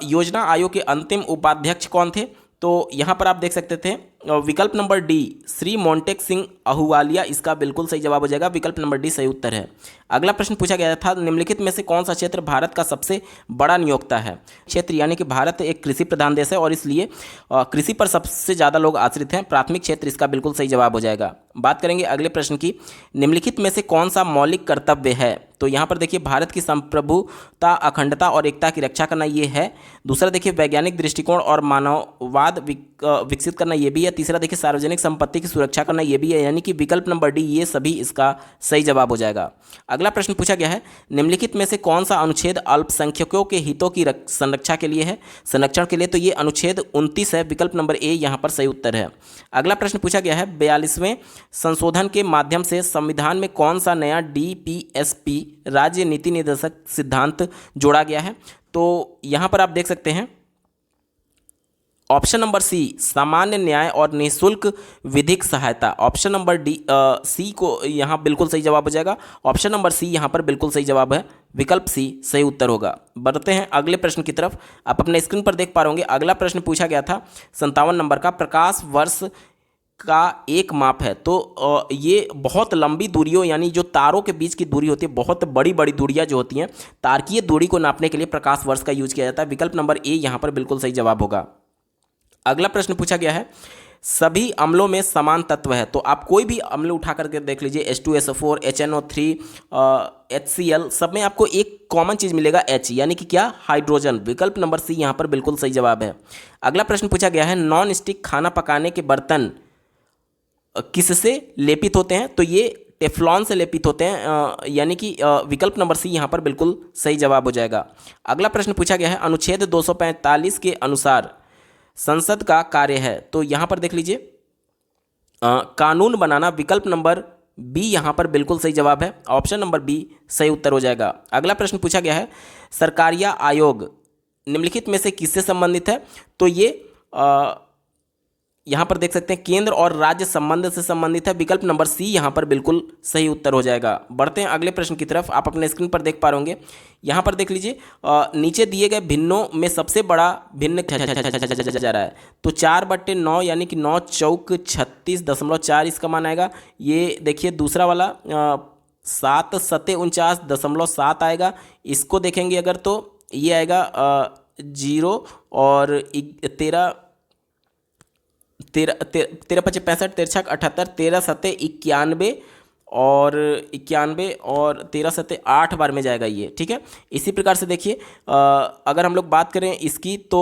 A: योजना आयोग के अंतिम उपाध्यक्ष कौन थे? तो यहाँ पर आप देख सकते थे विकल्प नंबर डी, श्री मोंटेक सिंह अहूवालिया इसका बिल्कुल सही जवाब हो जाएगा। विकल्प नंबर डी सही उत्तर है। अगला प्रश्न पूछा गया था, निम्नलिखित में से कौन सा क्षेत्र भारत का सबसे बड़ा नियोक्ता है? क्षेत्र यानी कि भारत एक कृषि प्रधान देश है और इसलिए कृषि पर सबसे ज़्यादा लोग आश्रित हैं। प्राथमिक क्षेत्र इसका बिल्कुल सही जवाब हो जाएगा। बात करेंगे अगले प्रश्न की, निम्नलिखित में से कौन सा मौलिक कर्तव्य है? तो यहाँ पर देखिए, भारत की संप्रभुता, अखंडता और एकता की रक्षा करना ये है। दूसरा देखिए, वैज्ञानिक दृष्टिकोण और मानववाद विकसित करना ये भी है। तीसरा देखिए, सार्वजनिक संपत्ति की सुरक्षा करना ये भी है, यानी कि विकल्प नंबर डी ये सभी इसका सही जवाब हो जाएगा। अगला प्रश्न पूछा गया है, निम्नलिखित में से कौन सा अनुच्छेद अल्पसंख्यकों के हितों की संरक्षा के लिए है, संरक्षण के लिए? तो ये अनुच्छेद 29 है। विकल्प नंबर ए यहाँ पर सही उत्तर है। अगला प्रश्न पूछा गया है, 42वें संशोधन के माध्यम से संविधान में कौन सा नया डीपीएसपी राज्य नीति निर्देशक सिद्धांत जोड़ा गया है? तो यहाँ पर आप देख सकते हैं ऑप्शन नंबर सी, सामान्य न्याय और निःशुल्क विधिक सहायता। ऑप्शन नंबर डी सी को यहाँ बिल्कुल सही जवाब हो जाएगा। ऑप्शन नंबर सी यहाँ पर बिल्कुल सही जवाब है। विकल्प सी सही उत्तर होगा। बढ़ते हैं अगले प्रश्न की तरफ। आप अपने स्क्रीन पर देख पा रहे होंगे, अगला प्रश्न पूछा गया था 57 नंबर का, प्रकाश वर्ष का एक माप है। तो ये बहुत लंबी दूरियों यानी जो तारों के बीच की दूरी होती है, बहुत बड़ी बड़ी दूरियां जो होती हैं, तारकीय दूरी को नापने के लिए प्रकाश वर्ष का यूज किया जाता है। विकल्प नंबर ए यहाँ पर बिल्कुल सही जवाब होगा। अगला प्रश्न पूछा गया है, सभी अम्लों में समान तत्व है। तो आप कोई भी अम्ल उठा करके देख लीजिए, H2SO4, HNO3, HCl, सब में आपको एक कॉमन चीज़ मिलेगा, H, यानी कि क्या? हाइड्रोजन। विकल्प नंबर सी यहाँ पर बिल्कुल सही जवाब है। अगला प्रश्न पूछा गया है, नॉन स्टिक खाना पकाने के बर्तन किससे लेपित होते हैं? तो ये टेफ्लॉन से लेपित होते हैं, यानी कि विकल्प नंबर सी यहाँ पर बिल्कुल सही जवाब हो जाएगा। अगला प्रश्न पूछा गया है, अनुच्छेद 245 के अनुसार संसद का कार्य है। तो यहाँ पर देख लीजिए, कानून बनाना। विकल्प नंबर बी यहाँ पर बिल्कुल सही जवाब है। ऑप्शन नंबर बी सही उत्तर हो जाएगा। अगला प्रश्न पूछा गया है, सरकारिया आयोग निम्नलिखित में से किससे संबंधित है? तो ये यहाँ पर देख सकते हैं केंद्र और राज्य संबंध से संबंधित है। विकल्प नंबर सी यहाँ पर बिल्कुल सही उत्तर हो जाएगा। बढ़ते हैं अगले प्रश्न की तरफ। आप अपने स्क्रीन पर देख पा रहे होंगे, यहाँ पर देख लीजिए, नीचे दिए गए भिन्नों में सबसे बड़ा भिन्न जा रहा है। तो 4/9 यानी कि 9 चौक 36.4 इसका मान आएगा। ये देखिए दूसरा वाला 7 सते 49.7 आएगा। इसको देखेंगे अगर तो ये आएगा 0 और 13 13 5 65 13 6 78 13 7 91 और 91 और 13 सत्ते 8 बार में जाएगा ये, ठीक है। इसी प्रकार से देखिए अगर हम लोग बात करें इसकी तो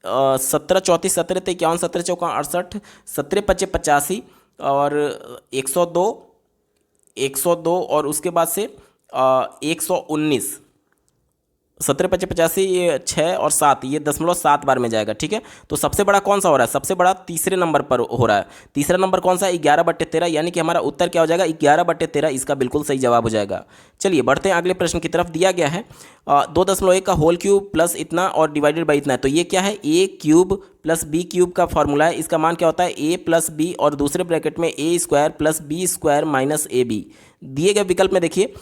A: 17 34 17 51 17 चौका 68 17 पच्चे 85 और 102 102 और उसके बाद से 119 17 पच्चे 85 ये 6 और 7 ये 0.7 बार में जाएगा, ठीक है। तो सबसे बड़ा कौन सा हो रहा है? सबसे बड़ा तीसरे नंबर पर हो रहा है। तीसरा नंबर कौन सा है? 11/13, यानी कि हमारा उत्तर क्या हो जाएगा? 11/13 इसका बिल्कुल सही जवाब हो जाएगा। चलिए बढ़ते हैं अगले प्रश्न की तरफ। दिया गया है 2.1 का होल क्यूब प्लस इतना और डिवाइडेड बाई इतना है। तो ये क्या है? ए क्यूब प्लस बी क्यूब का फॉर्मूला है। इसका मान क्या होता है? ए प्लस बी और दूसरे ब्रैकेट में A square plus B square minus A B. दिए गए विकल्प में देखिए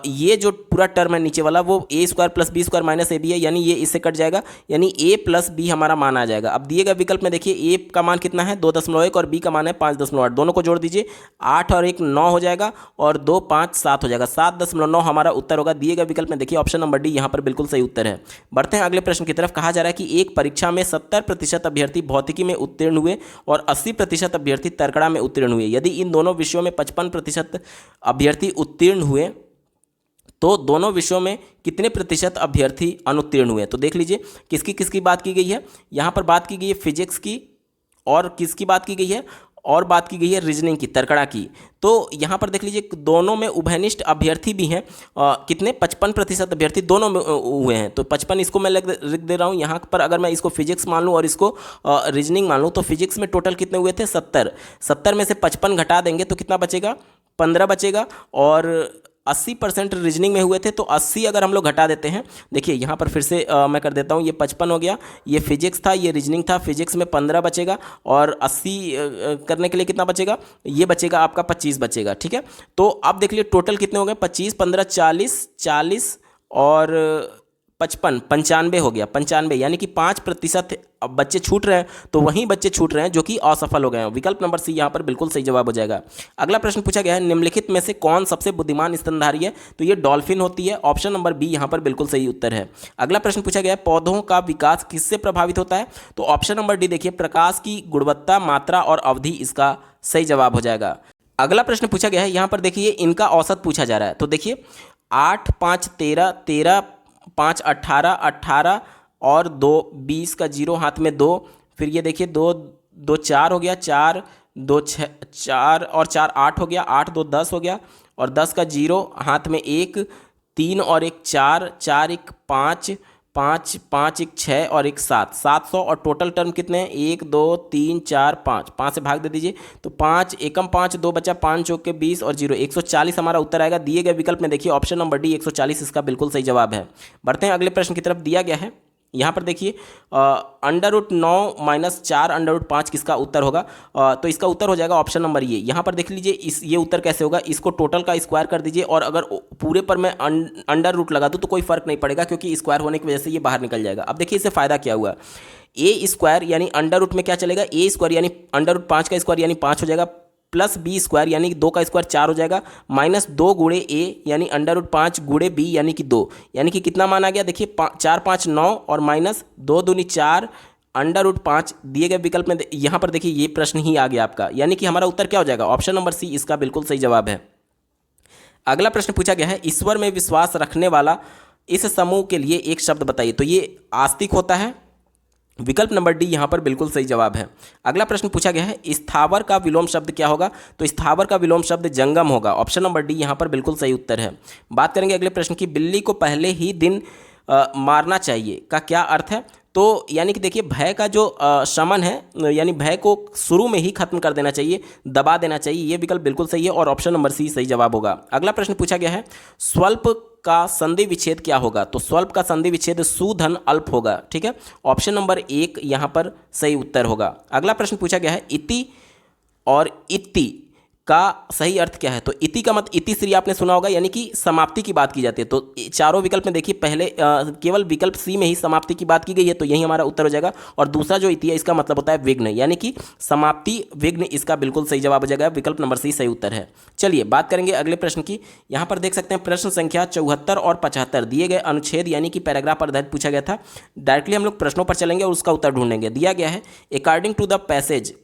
A: ये जो पूरा टर्म है नीचे वाला वो A square plus B square minus A B है, यानी ये इससे कट जाएगा, यानी ए प्लस बी हमारा मान आ जाएगा। अब दिए गए विकल्प में देखिए ए का मान कितना है? 2.1 और बी का मान है 5.8। दोनों को जोड़ दीजिए, 8 और 1 9 हो जाएगा और 2 5 7 हो जाएगा। 7.9 हमारा उत्तर होगा। दिए गए विकल्प में देखिए ऑप्शन नंबर डी यहाँ पर बिल्कुल सही उत्तर है। बढ़ते हैं अगले प्रश्न की तरफ। कहा जा रहा है कि एक परीक्षा में 70% अभ्यर्थी भौतिकी में उत्तीर्ण हुए और 80% अभ्यर्थी तर्कड़ा में उत्तीर्ण हुए। यदि इन दोनों विषयों में 55% अभ्यर्थी उत्तीर्ण हुए तो दोनों विषयों में कितने प्रतिशत अभ्यर्थी अनुत्तीर्ण हुए? तो देख लीजिए किसकी किसकी बात की गई है। यहाँ पर बात की गई है फिजिक्स की, और किसकी बात की गई है? और बात की गई है रीजनिंग की, तर्कड़ा की। तो यहाँ पर देख लीजिए दोनों में उभयनिष्ठ अभ्यर्थी भी हैं। कितने? 55% अभ्यर्थी दोनों में हुए हैं। तो 55 इसको मैं लिख दे रहा हूँ यहाँ पर। अगर मैं इसको फिजिक्स मान लूँ और इसको रीजनिंग मान लूँ तो फिजिक्स में टोटल कितने हुए थे? 70। 70 में से 55 घटा देंगे तो कितना बचेगा? 15 बचेगा। और 80% रीजनिंग में हुए थे तो 80 अगर हम लोग घटा देते हैं, देखिए यहाँ पर फिर से मैं कर देता हूँ, ये 55 हो गया, ये फिजिक्स था, ये रीजनिंग था। फिजिक्स में 15 बचेगा और 80 करने के लिए कितना बचेगा? ये बचेगा आपका 25 बचेगा, ठीक है। तो अब देख लीजिए टोटल कितने हो गए? 25 15 40 40 और 55 95 हो गया। 95 यानी कि 5% अब बच्चे छूट रहे हैं, तो वहीं बच्चे छूट रहे हैं जो कि असफल हो गए हैं। विकल्प नंबर सी यहाँ पर बिल्कुल सही जवाब हो जाएगा। अगला प्रश्न पूछा गया है निम्नलिखित में से कौन सबसे बुद्धिमान स्तनधारी है? तो ये डॉल्फिन होती है। ऑप्शन नंबर बी यहाँ पर बिल्कुल सही उत्तर है। अगला प्रश्न पूछा गया है पौधों का विकास किससे प्रभावित होता है? तो ऑप्शन नंबर डी देखिए प्रकाश की गुणवत्ता, मात्रा और अवधि इसका सही जवाब हो जाएगा। अगला प्रश्न पूछा गया है, यहाँ पर देखिए इनका औसत पूछा जा रहा है। तो देखिए 8 5 13 13 5 18 18 और 2 20 का 0 हाथ में 2, फिर ये देखिए 2 2 4 हो गया, 4 2 6 4 और 4 8 हो गया, 8 2 10 हो गया और 10 का 0 हाथ में 1, 3 और 1 4, 4 1 5 5 5 1 6 और 1 7, 700 और टोटल टर्म कितने हैं? 1 2 3 4 5, 5 से भाग दे दीजिए तो 5 एकम 5 2 बचा, 5 चौक के 20 और 0 140 हमारा उत्तर आएगा। दिए गए विकल्प में देखिए ऑप्शन नंबर डी 140 इसका बिल्कुल सही जवाब है। बढ़ते हैं अगले प्रश्न की तरफ। दिया गया है यहाँ पर देखिए √9 - 4 √5 किसका उत्तर होगा? तो इसका उत्तर हो जाएगा ऑप्शन नंबर ये। यहाँ पर देख लीजिए ये उत्तर कैसे होगा? इसको टोटल का स्क्वायर कर दीजिए और अगर पूरे पर मैं अंडर रूट लगा दूँ तो कोई फर्क नहीं पड़ेगा क्योंकि स्क्वायर होने की वजह से ये बाहर निकल जाएगा। अब देखिए इससे फायदा क्या हुआ? ए स्क्वायर यानी अंडर रूट में क्या चलेगा? ए स्क्वायर यानी √5 का स्क्वायर यानी 5 हो जाएगा, प्लस बी स्क्वायर यानी कि 2 का स्क्वायर 4 हो जाएगा, माइनस 2 गुणे ए यानी √5 गुणे बी यानी कि 2, यानी कि कितना मान आ गया? देखिए 4 5 9 और माइनस 2 दूनी 4 √5। दिए गए विकल्प में यहाँ पर देखिए ये प्रश्न ही आ गया आपका, यानी कि हमारा उत्तर क्या हो जाएगा? ऑप्शन नंबर सी इसका बिल्कुल सही जवाब है। अगला प्रश्न पूछा गया है ईश्वर में विश्वास रखने वाला इस समूह के लिए एक शब्द बताइए। तो ये आस्तिक होता है। विकल्प नंबर डी यहाँ पर बिल्कुल सही जवाब है। अगला प्रश्न पूछा गया है स्थावर का विलोम शब्द क्या होगा? तो स्थावर का विलोम शब्द जंगम होगा। ऑप्शन नंबर डी यहाँ पर बिल्कुल सही उत्तर है। बात करेंगे अगले प्रश्न की, बिल्ली को पहले ही दिन मारना चाहिए का क्या अर्थ है? तो यानी कि देखिए भय का जो शमन है, यानी भय को शुरू में ही खत्म कर देना चाहिए, दबा देना चाहिए। ये विकल्प बिल्कुल सही है और ऑप्शन नंबर सी सही जवाब होगा। अगला प्रश्न पूछा गया है स्वल्प का संधि विच्छेद क्या होगा? तो स्वल्प का संधि विच्छेद सुधन अल्प होगा, ठीक है। ऑप्शन नंबर 1 यहाँ पर सही उत्तर होगा। अगला प्रश्न पूछा गया है इति और इति का सही अर्थ क्या है? तो इति का मत इति श्री आपने सुना होगा, यानी कि समाप्ति की बात की जाती है। तो चारों विकल्प में देखिए पहले केवल विकल्प सी में ही समाप्ति की बात की गई है, तो यही हमारा उत्तर हो जाएगा। और दूसरा जो इति है इसका मतलब होता है विघ्न, यानी कि समाप्ति विघ्न, इसका बिल्कुल सही जवाब हो जाएगा। विकल्प नंबर सी सही उत्तर है। चलिए बात करेंगे अगले प्रश्न की। यहाँ पर देख सकते हैं प्रश्न संख्या 74 और 75 दिए गए अनुच्छेद यानी कि पैराग्राफ पर आधारित पूछा गया था। डायरेक्टली हम लोग प्रश्नों पर चलेंगे और उसका उत्तर ढूंढेंगे। दिया गया है according to the passage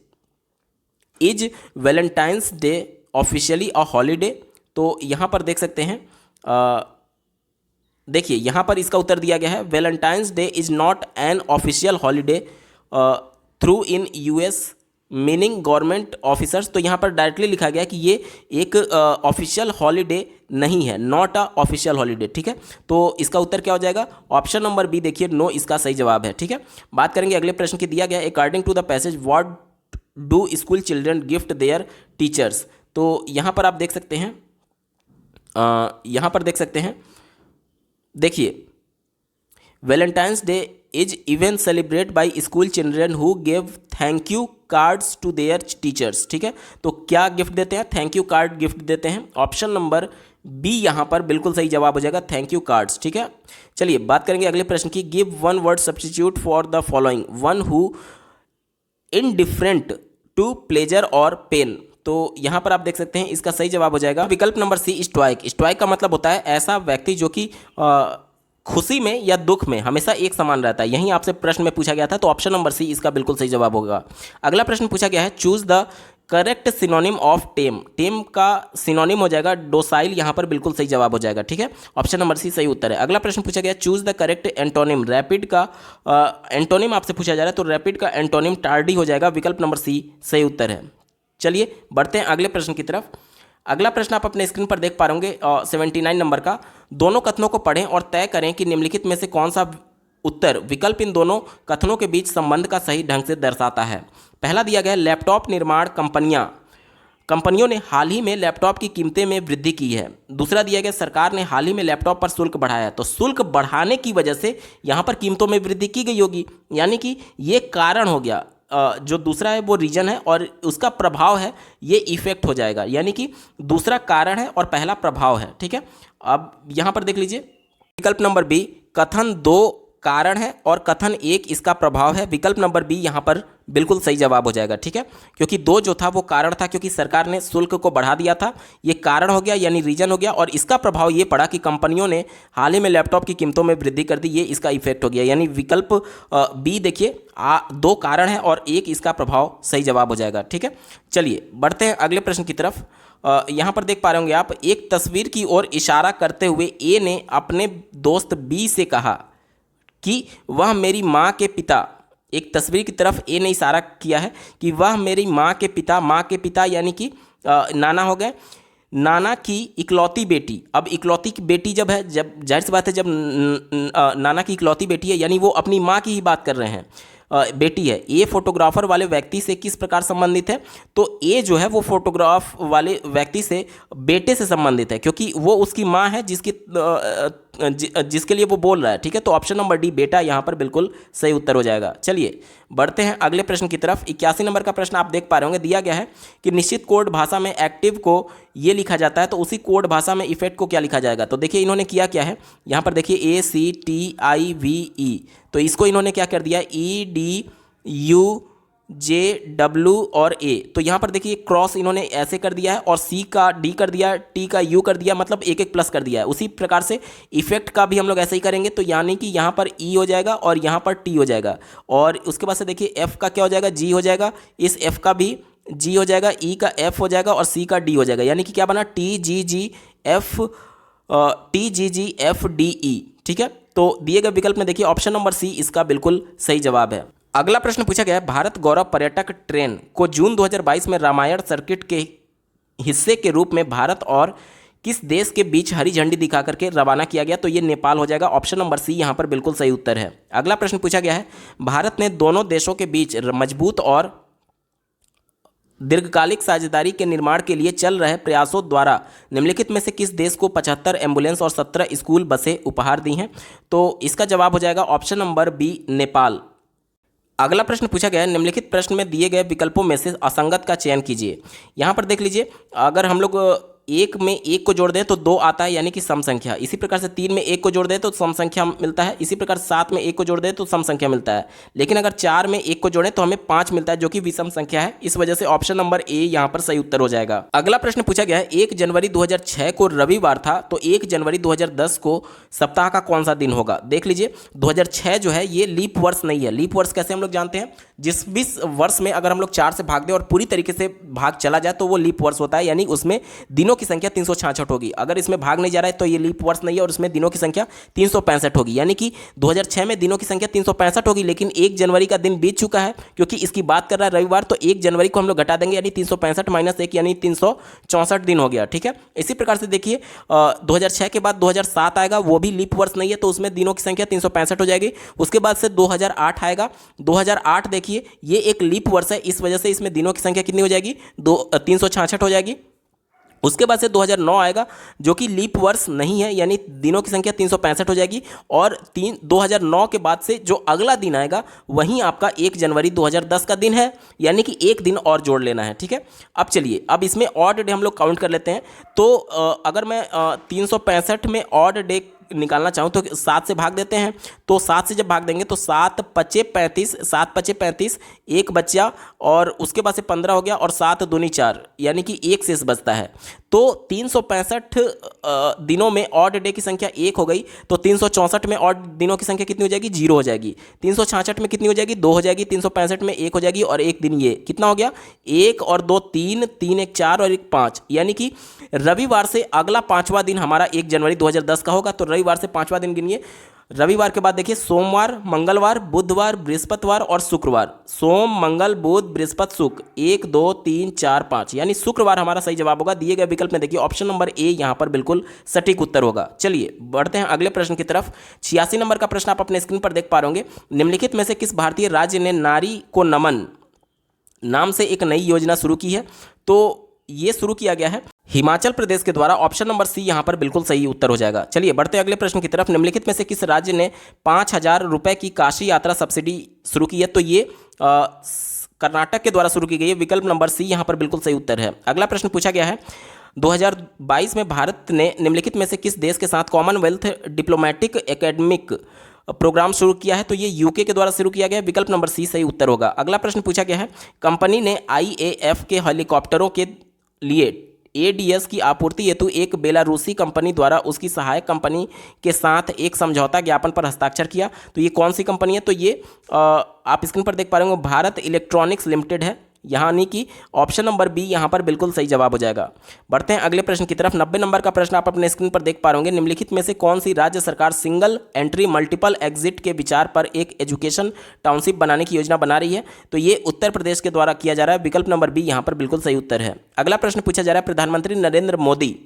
A: is Valentine's day officially a holiday. तो यहाँ पर देख सकते हैं, देखिए यहाँ पर इसका उत्तर दिया गया है Valentine's day is not an official holiday through in US meaning government officers. तो यहाँ पर डायरेक्टली लिखा गया कि ये एक ऑफिशियल हॉलीडे नहीं है, नॉट अ ऑफिशियल हॉलीडे। ठीक है, तो इसका उत्तर क्या हो जाएगा? ऑप्शन नंबर बी देखिए, नो इसका सही जवाब है। ठीक है, बात करेंगे अगले प्रश्न की। दिया गया according to the passage what do school children gift their teachers. तो यहाँ पर आप देख सकते हैं, यहाँ पर देख सकते हैं, देखिए Valentine's day is even celebrate by school children who gave thank you cards to their teachers. ठीक है, तो क्या गिफ्ट देते हैं? थैंक यू कार्ड गिफ्ट देते हैं। ऑप्शन नंबर बी यहाँ पर बिल्कुल सही जवाब हो जाएगा, थैंक यू कार्ड्स। ठीक है, चलिए बात करेंगे अगले प्रश्न की। Give one word substitute for the following, one who indifferent to pleasure और पेन। तो यहाँ पर आप देख सकते हैं इसका सही जवाब हो जाएगा विकल्प नंबर सी, स्टोइक। स्टोइक का मतलब होता है ऐसा व्यक्ति जो कि खुशी में या दुख में हमेशा एक समान रहता है। यही आपसे प्रश्न में पूछा गया था, तो ऑप्शन नंबर सी इसका बिल्कुल सही जवाब होगा। अगला प्रश्न पूछा गया है choose the correct synonym of tame. Tame का सिनोनिम हो जाएगा डोसाइल, यहाँ पर बिल्कुल सही जवाब हो जाएगा। ठीक है, ऑप्शन नंबर सी सही उत्तर है। अगला प्रश्न पूछा गया choose the correct antonym. Rapid का एंटोनिम आपसे पूछा जा रहा है, तो रैपिड का एंटोनिम टार्डी हो जाएगा, विकल्प नंबर सी सही उत्तर है। चलिए बढ़ते हैं अगले प्रश्न की तरफ। अगला प्रश्न आप अपने स्क्रीन पर देख पा होंगे 79 नंबर का। दोनों कथनों को पढ़ें और तय करें कि निम्नलिखित में से कौन सा उत्तर विकल्प इन दोनों कथनों के बीच संबंध का सही ढंग से दर्शाता है। पहला दिया गया लैपटॉप निर्माण कंपनियों ने हाल ही में लैपटॉप की कीमतें में वृद्धि की है। दूसरा दिया गया सरकार ने हाल ही में लैपटॉप पर शुल्क बढ़ाया है। तो शुल्क बढ़ाने की वजह से यहाँ पर कीमतों में वृद्धि की गई होगी, यानी कि ये कारण हो गया। जो दूसरा है वो रीजन है और उसका प्रभाव है, ये इफेक्ट हो जाएगा, यानी कि दूसरा कारण है और पहला प्रभाव है। ठीक है, अब यहाँ पर देख लीजिए विकल्प नंबर बी, कथन 2 कारण है और कथन 1 इसका प्रभाव है। विकल्प नंबर बी यहाँ पर बिल्कुल सही जवाब हो जाएगा। ठीक है, क्योंकि 2 जो था वो कारण था, क्योंकि सरकार ने शुल्क को बढ़ा दिया था, ये कारण हो गया यानी रीजन हो गया, और इसका प्रभाव ये पड़ा कि कंपनियों ने हाल ही में लैपटॉप की कीमतों में वृद्धि कर दी, ये इसका इफेक्ट हो गया। यानी विकल्प बी देखिए 2 कारण है और 1 इसका प्रभाव सही जवाब हो जाएगा। ठीक है, चलिए बढ़ते हैं अगले प्रश्न की तरफ। यहाँ पर देख पा रहे होंगे आप, एक तस्वीर की ओर इशारा करते हुए ए ने अपने दोस्त बी से कहा कि वह मेरी माँ के पिता, एक तस्वीर की तरफ ए ने इशारा किया है कि वह मेरी माँ के पिता यानी कि नाना हो गए, नाना की इकलौती बेटी। अब इकलौती की बेटी जब है, जब जाहिर सी बात है, जब नाना की इकलौती बेटी है यानी वो अपनी माँ की ही बात कर रहे हैं, बेटी है। ए फोटोग्राफर वाले व्यक्ति से किस प्रकार संबंधित है? तो ए जो है वो फोटोग्राफ वाले व्यक्ति से बेटे से संबंधित है, क्योंकि वो उसकी माँ है जिसके लिए वो बोल रहा है। ठीक है, तो ऑप्शन नंबर डी बेटा यहाँ पर बिल्कुल सही उत्तर हो जाएगा। चलिए बढ़ते हैं अगले प्रश्न की तरफ। 81 नंबर का प्रश्न आप देख पा रहे होंगे। दिया गया है कि निश्चित कोड भाषा में एक्टिव को ये लिखा जाता है, तो उसी कोड भाषा में इफेक्ट को क्या लिखा जाएगा? तो देखिए इन्होंने किया क्या है, यहाँ पर देखिए ACTIVE, तो इसको इन्होंने क्या कर दिया, EDUJW और A। तो यहाँ पर देखिए क्रॉस इन्होंने ऐसे कर दिया है और C का D कर दिया, T का U कर दिया, मतलब एक प्लस कर दिया है। उसी प्रकार से इफेक्ट का भी हम लोग ऐसे ही करेंगे, तो यानी कि यहाँ पर E हो जाएगा और यहाँ पर T हो जाएगा, और उसके बाद से देखिए F का क्या हो जाएगा, G हो जाएगा, इस F का भी G हो जाएगा, E का F हो जाएगा और C का D हो जाएगा, यानी कि क्या बना, TGGFDE। ठीक है, तो दिए गए विकल्प में देखिए ऑप्शन नंबर सी इसका बिल्कुल सही जवाब है। अगला प्रश्न पूछा गया है, भारत गौरव पर्यटक ट्रेन को जून 2022 में रामायण सर्किट के हिस्से के रूप में भारत और किस देश के बीच हरी झंडी दिखा करके रवाना किया गया? तो ये नेपाल हो जाएगा, ऑप्शन नंबर सी यहाँ पर बिल्कुल सही उत्तर है। अगला प्रश्न पूछा गया है, भारत ने दोनों देशों के बीच मजबूत और दीर्घकालिक साझेदारी के निर्माण के लिए चल रहे प्रयासों द्वारा निम्नलिखित में से किस देश को 75 एम्बुलेंस और 17 स्कूल बसें उपहार दी हैं? तो इसका जवाब हो जाएगा ऑप्शन नंबर बी नेपाल। अगला प्रश्न पूछा गया है, निम्नलिखित प्रश्न में दिए गए विकल्पों में से असंगत का चयन कीजिए। यहाँ पर देख लीजिए, अगर हम लोग एक में एक को जोड़ दें तो दो आता है, यानी कि सम संख्या। इसी प्रकार से 3 में एक को जोड़ दें तो सम संख्या मिलता है। इसी प्रकार 7 में एक को जोड़ दें तो सम संख्या मिलता है। लेकिन अगर 4 में एक को जोड़ें तो हमें 5 मिलता है, जो कि विषम संख्या है। इस वजह से ऑप्शन नंबर ए यहाँ पर सही उत्तर हो जाएगा। अगला प्रश्न पूछा गया है, 1 जनवरी 2006 को रविवार था, तो 1 जनवरी 2010 को सप्ताह का कौन सा दिन होगा। देख लीजिए, 2006 जो है ये लीप वर्ष नहीं है। लीप वर्ष कैसे हम लोग जानते हैं, जिस भी वर्ष में अगर हम लोग 4 से भाग दें और पूरी तरीके से भाग चला जाए तो वो लीप वर्ष होता है, यानी उसमें दिनों की संख्या 366 होगी। अगर इसमें भाग नहीं जा रहा है तो ये लीप वर्ष नहीं है और उसमें दिनों की संख्या 365 होगी। यानी कि 2006 में दिनों की संख्या 365 होगी, लेकिन 1 जनवरी का दिन बीत चुका है क्योंकि इसकी बात कर रहा है रविवार, तो 1 जनवरी को हम लोग घटा देंगे, यानी 365 माइनस 1 यानी 364 दिन हो गया। ठीक है, इसी प्रकार से देखिए 2006 के बाद 2007 आएगा, वो भी लीप वर्ष नहीं है, तो उसमें दिनों की संख्या 365 हो जाएगी। उसके बाद से 2008 आएगा, 2008 देखिए ये एक लीप वर्ष है, इस वजह से इसमें दिनों की संख्या कितनी हो जाएगी, 366 हो जाएगी। उसके बाद से 2009 आएगा जो कि लीप वर्ष नहीं है, यानी दिनों की संख्या 365 हो जाएगी। और 2009 के बाद से जो अगला दिन आएगा वहीं आपका 1 जनवरी 2010 का दिन है, यानी कि एक दिन और जोड़ लेना है। ठीक है, अब चलिए, अब इसमें ऑड डे हम लोग काउंट कर लेते हैं। तो अगर मैं 365 में ऑड डे निकालना चाहूँ तो 7 से भाग देते हैं, तो 7 से जब भाग देंगे तो 7 पचे 35, 7 पचे 35, एक बच्चा, और उसके बाद से 15 हो गया, और 7 दूनी 4, यानी कि एक शेष बचता है। तो 365 दिनों में ऑड डे की संख्या 1 हो गई, तो 364 में ऑड दिनों की संख्या कितनी हो जाएगी, 0 हो जाएगी। 366 में कितनी हो जाएगी, 2 हो जाएगी। 365 में 1 हो जाएगी, और एक दिन ये कितना हो गया, 1 और 2 3, 3 1 4 और 1 5, यानी कि रविवार से अगला 5वां दिन हमारा 1 जनवरी 2010 का होगा। तो रविवार से 5वां दिन गिनिए। रविवार के बाद देखिए सोमवार, मंगलवार, बुधवार, बृहस्पतिवार और शुक्रवार। सोम, मंगल, बुध, बृहस्पति, शुक्र, 1 2 3 4 5, यानी शुक्रवार हमारा सही जवाब होगा। दिए गए विकल्प में देखिए ऑप्शन नंबर ए यहाँ पर बिल्कुल सटीक उत्तर होगा। चलिए बढ़ते हैं अगले प्रश्न की तरफ। 86 नंबर का प्रश्न आप अपने स्क्रीन पर देख पा रहे होंगे। निम्नलिखित में से किस भारतीय राज्य ने नारी को नमन नाम से एक नई योजना शुरू की है। तो ये शुरू किया गया है हिमाचल प्रदेश के द्वारा। ऑप्शन नंबर सी यहाँ पर बिल्कुल सही उत्तर हो जाएगा। चलिए बढ़ते अगले प्रश्न की तरफ। निम्नलिखित में से किस राज्य ने 5,000 रुपए की काशी यात्रा सब्सिडी शुरू की है। तो ये कर्नाटक के द्वारा शुरू की गई है। विकल्प नंबर सी यहाँ पर बिल्कुल सही उत्तर है। अगला प्रश्न पूछा गया है, 2022 में भारत ने निम्नलिखित में से किस देश के साथ कॉमनवेल्थ डिप्लोमेटिक एकेडमिक प्रोग्राम शुरू किया है। तो ये यूके के द्वारा शुरू किया गया है। विकल्प नंबर सी सही उत्तर होगा। अगला प्रश्न पूछा गया है, कंपनी ने IAF के हेलीकॉप्टरों के लिए ADS की आपूर्ति हेतु एक बेलारूसी कंपनी द्वारा उसकी सहायक कंपनी के साथ एक समझौता ज्ञापन पर हस्ताक्षर किया। तो ये कौन सी कंपनी है। तो ये आप स्क्रीन पर देख पा रहे होंगे, भारत इलेक्ट्रॉनिक्स लिमिटेड है, यानी कि ऑप्शन नंबर बी यहाँ पर बिल्कुल सही जवाब हो जाएगा। बढ़ते हैं अगले प्रश्न की तरफ। 90 नंबर का प्रश्न आप अपने स्क्रीन पर देख पा रहे होंगे। निम्नलिखित में से कौन सी राज्य सरकार सिंगल एंट्री मल्टीपल एग्जिट के विचार पर एक एजुकेशन टाउनशिप बनाने की योजना बना रही है। तो ये उत्तर प्रदेश के द्वारा किया जा रहा है। विकल्प नंबर बी यहाँ पर बिल्कुल सही उत्तर है। अगला प्रश्न पूछा जा रहा है, प्रधानमंत्री नरेंद्र मोदी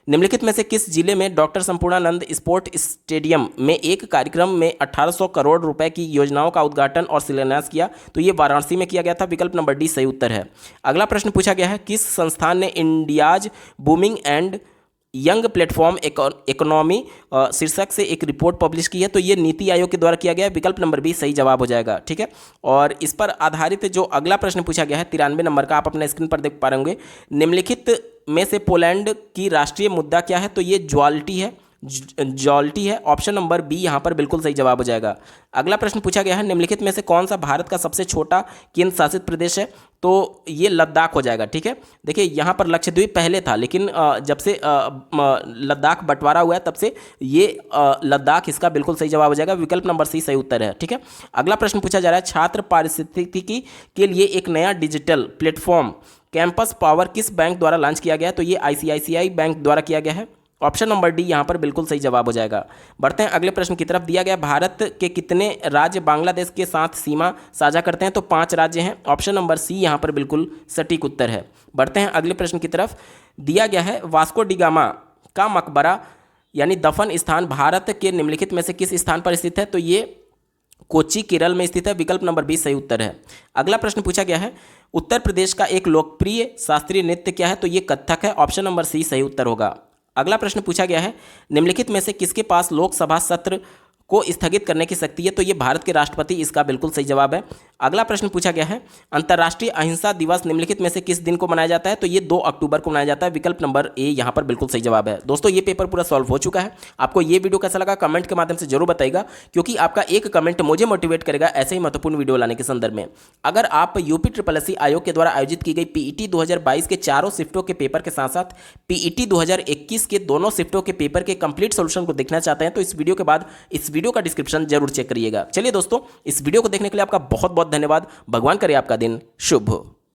A: निम्नलिखित में से किस जिले में डॉक्टर संपूर्णानंद स्पोर्ट स्टेडियम में एक कार्यक्रम में 1800 करोड़ रुपए की योजनाओं का उद्घाटन और शिलान्यास किया। तो ये वाराणसी में किया गया था। विकल्प नंबर डी सही उत्तर है। अगला प्रश्न पूछा गया है, किस संस्थान ने India's booming and young platform economy शीर्षक से एक रिपोर्ट पब्लिश की है। तो ये नीति आयोग के द्वारा किया गया है। विकल्प नंबर बी सही जवाब हो जाएगा। ठीक है, और इस पर आधारित जो अगला प्रश्न पूछा गया है 93 नंबर का, आप अपने स्क्रीन पर देख पा रहे होंगे। निम्नलिखित में से पोलैंड की राष्ट्रीय मुद्दा क्या है। तो ये ज्वाल्टी है, जॉल्टी है। ऑप्शन नंबर बी यहाँ पर बिल्कुल सही जवाब हो जाएगा। अगला प्रश्न पूछा गया है, निम्नलिखित में से कौन सा भारत का सबसे छोटा केंद्र शासित प्रदेश है। तो ये लद्दाख हो जाएगा। ठीक है, देखिए यहाँ पर लक्षद्वीप पहले था, लेकिन जब से लद्दाख बंटवारा हुआ है तब से ये लद्दाख इसका बिल्कुल सही जवाब हो जाएगा। विकल्प नंबर सी सही उत्तर है। ठीक है, अगला प्रश्न पूछा जा रहा है, छात्र पारिस्थितिकी के लिए एक नया डिजिटल प्लेटफॉर्म कैंपस पावर किस बैंक द्वारा लॉन्च किया गया है। तो ये ICICI बैंक द्वारा किया गया है। ऑप्शन नंबर डी यहाँ पर बिल्कुल सही जवाब हो जाएगा। बढ़ते हैं अगले प्रश्न की तरफ। दिया गया, भारत के कितने राज्य बांग्लादेश के साथ सीमा साझा करते हैं। तो 5 राज्य हैं। ऑप्शन नंबर सी यहाँ पर बिल्कुल सटीक उत्तर है। बढ़ते हैं अगले प्रश्न की तरफ। दिया गया है, वास्को डी गामा का मकबरा यानी दफन स्थान भारत के निम्नलिखित में से किस स्थान पर स्थित है। तो ये कोच्चि केरल में स्थित है। विकल्प नंबर 20 सही उत्तर है। अगला प्रश्न पूछा गया है, उत्तर प्रदेश का एक लोकप्रिय शास्त्रीय नृत्य क्या है। तो ये कथक है। ऑप्शन नंबर सी सही उत्तर होगा। अगला प्रश्न पूछा गया है, निम्नलिखित में से किसके पास लोकसभा सत्र को स्थगित करने की शक्ति है? तो ये भारत के राष्ट्रपति इसका बिल्कुल सही जवाब है। अगला प्रश्न पूछा गया है, अंतर्राष्ट्रीय अहिंसा दिवस निम्नलिखित में से किस दिन को मनाया जाता है? तो ये 2 अक्टूबर को मनाया जाता है। विकल्प नंबर ए यहाँ पर बिल्कुल सही जवाब है। दोस्तों ये पेपर पूरा सॉल्व हो चुका है। आपको ये वीडियो कैसा लगा कमेंट के माध्यम से जरूर बताइएगा, क्योंकि आपका एक कमेंट मुझे मोटिवेट करेगा ऐसे ही महत्वपूर्ण वीडियो लाने के संदर्भ में। अगर आप यूपी SSSC आयोग के द्वारा आयोजित की गई पीईटी 2022 के चारों शिफ्टों के पेपर के साथ साथ पीईटी 2021 के दोनों शिफ्टों के पेपर के कंप्लीट सॉल्यूशन को देखना चाहते हैं तो इस वीडियो के बाद इस वीडियो का डिस्क्रिप्शन जरूर चेक करिएगा। चलिए दोस्तों, इस वीडियो को देखने के लिए आपका बहुत बहुत धन्यवाद। भगवान करे आपका दिन शुभ हो।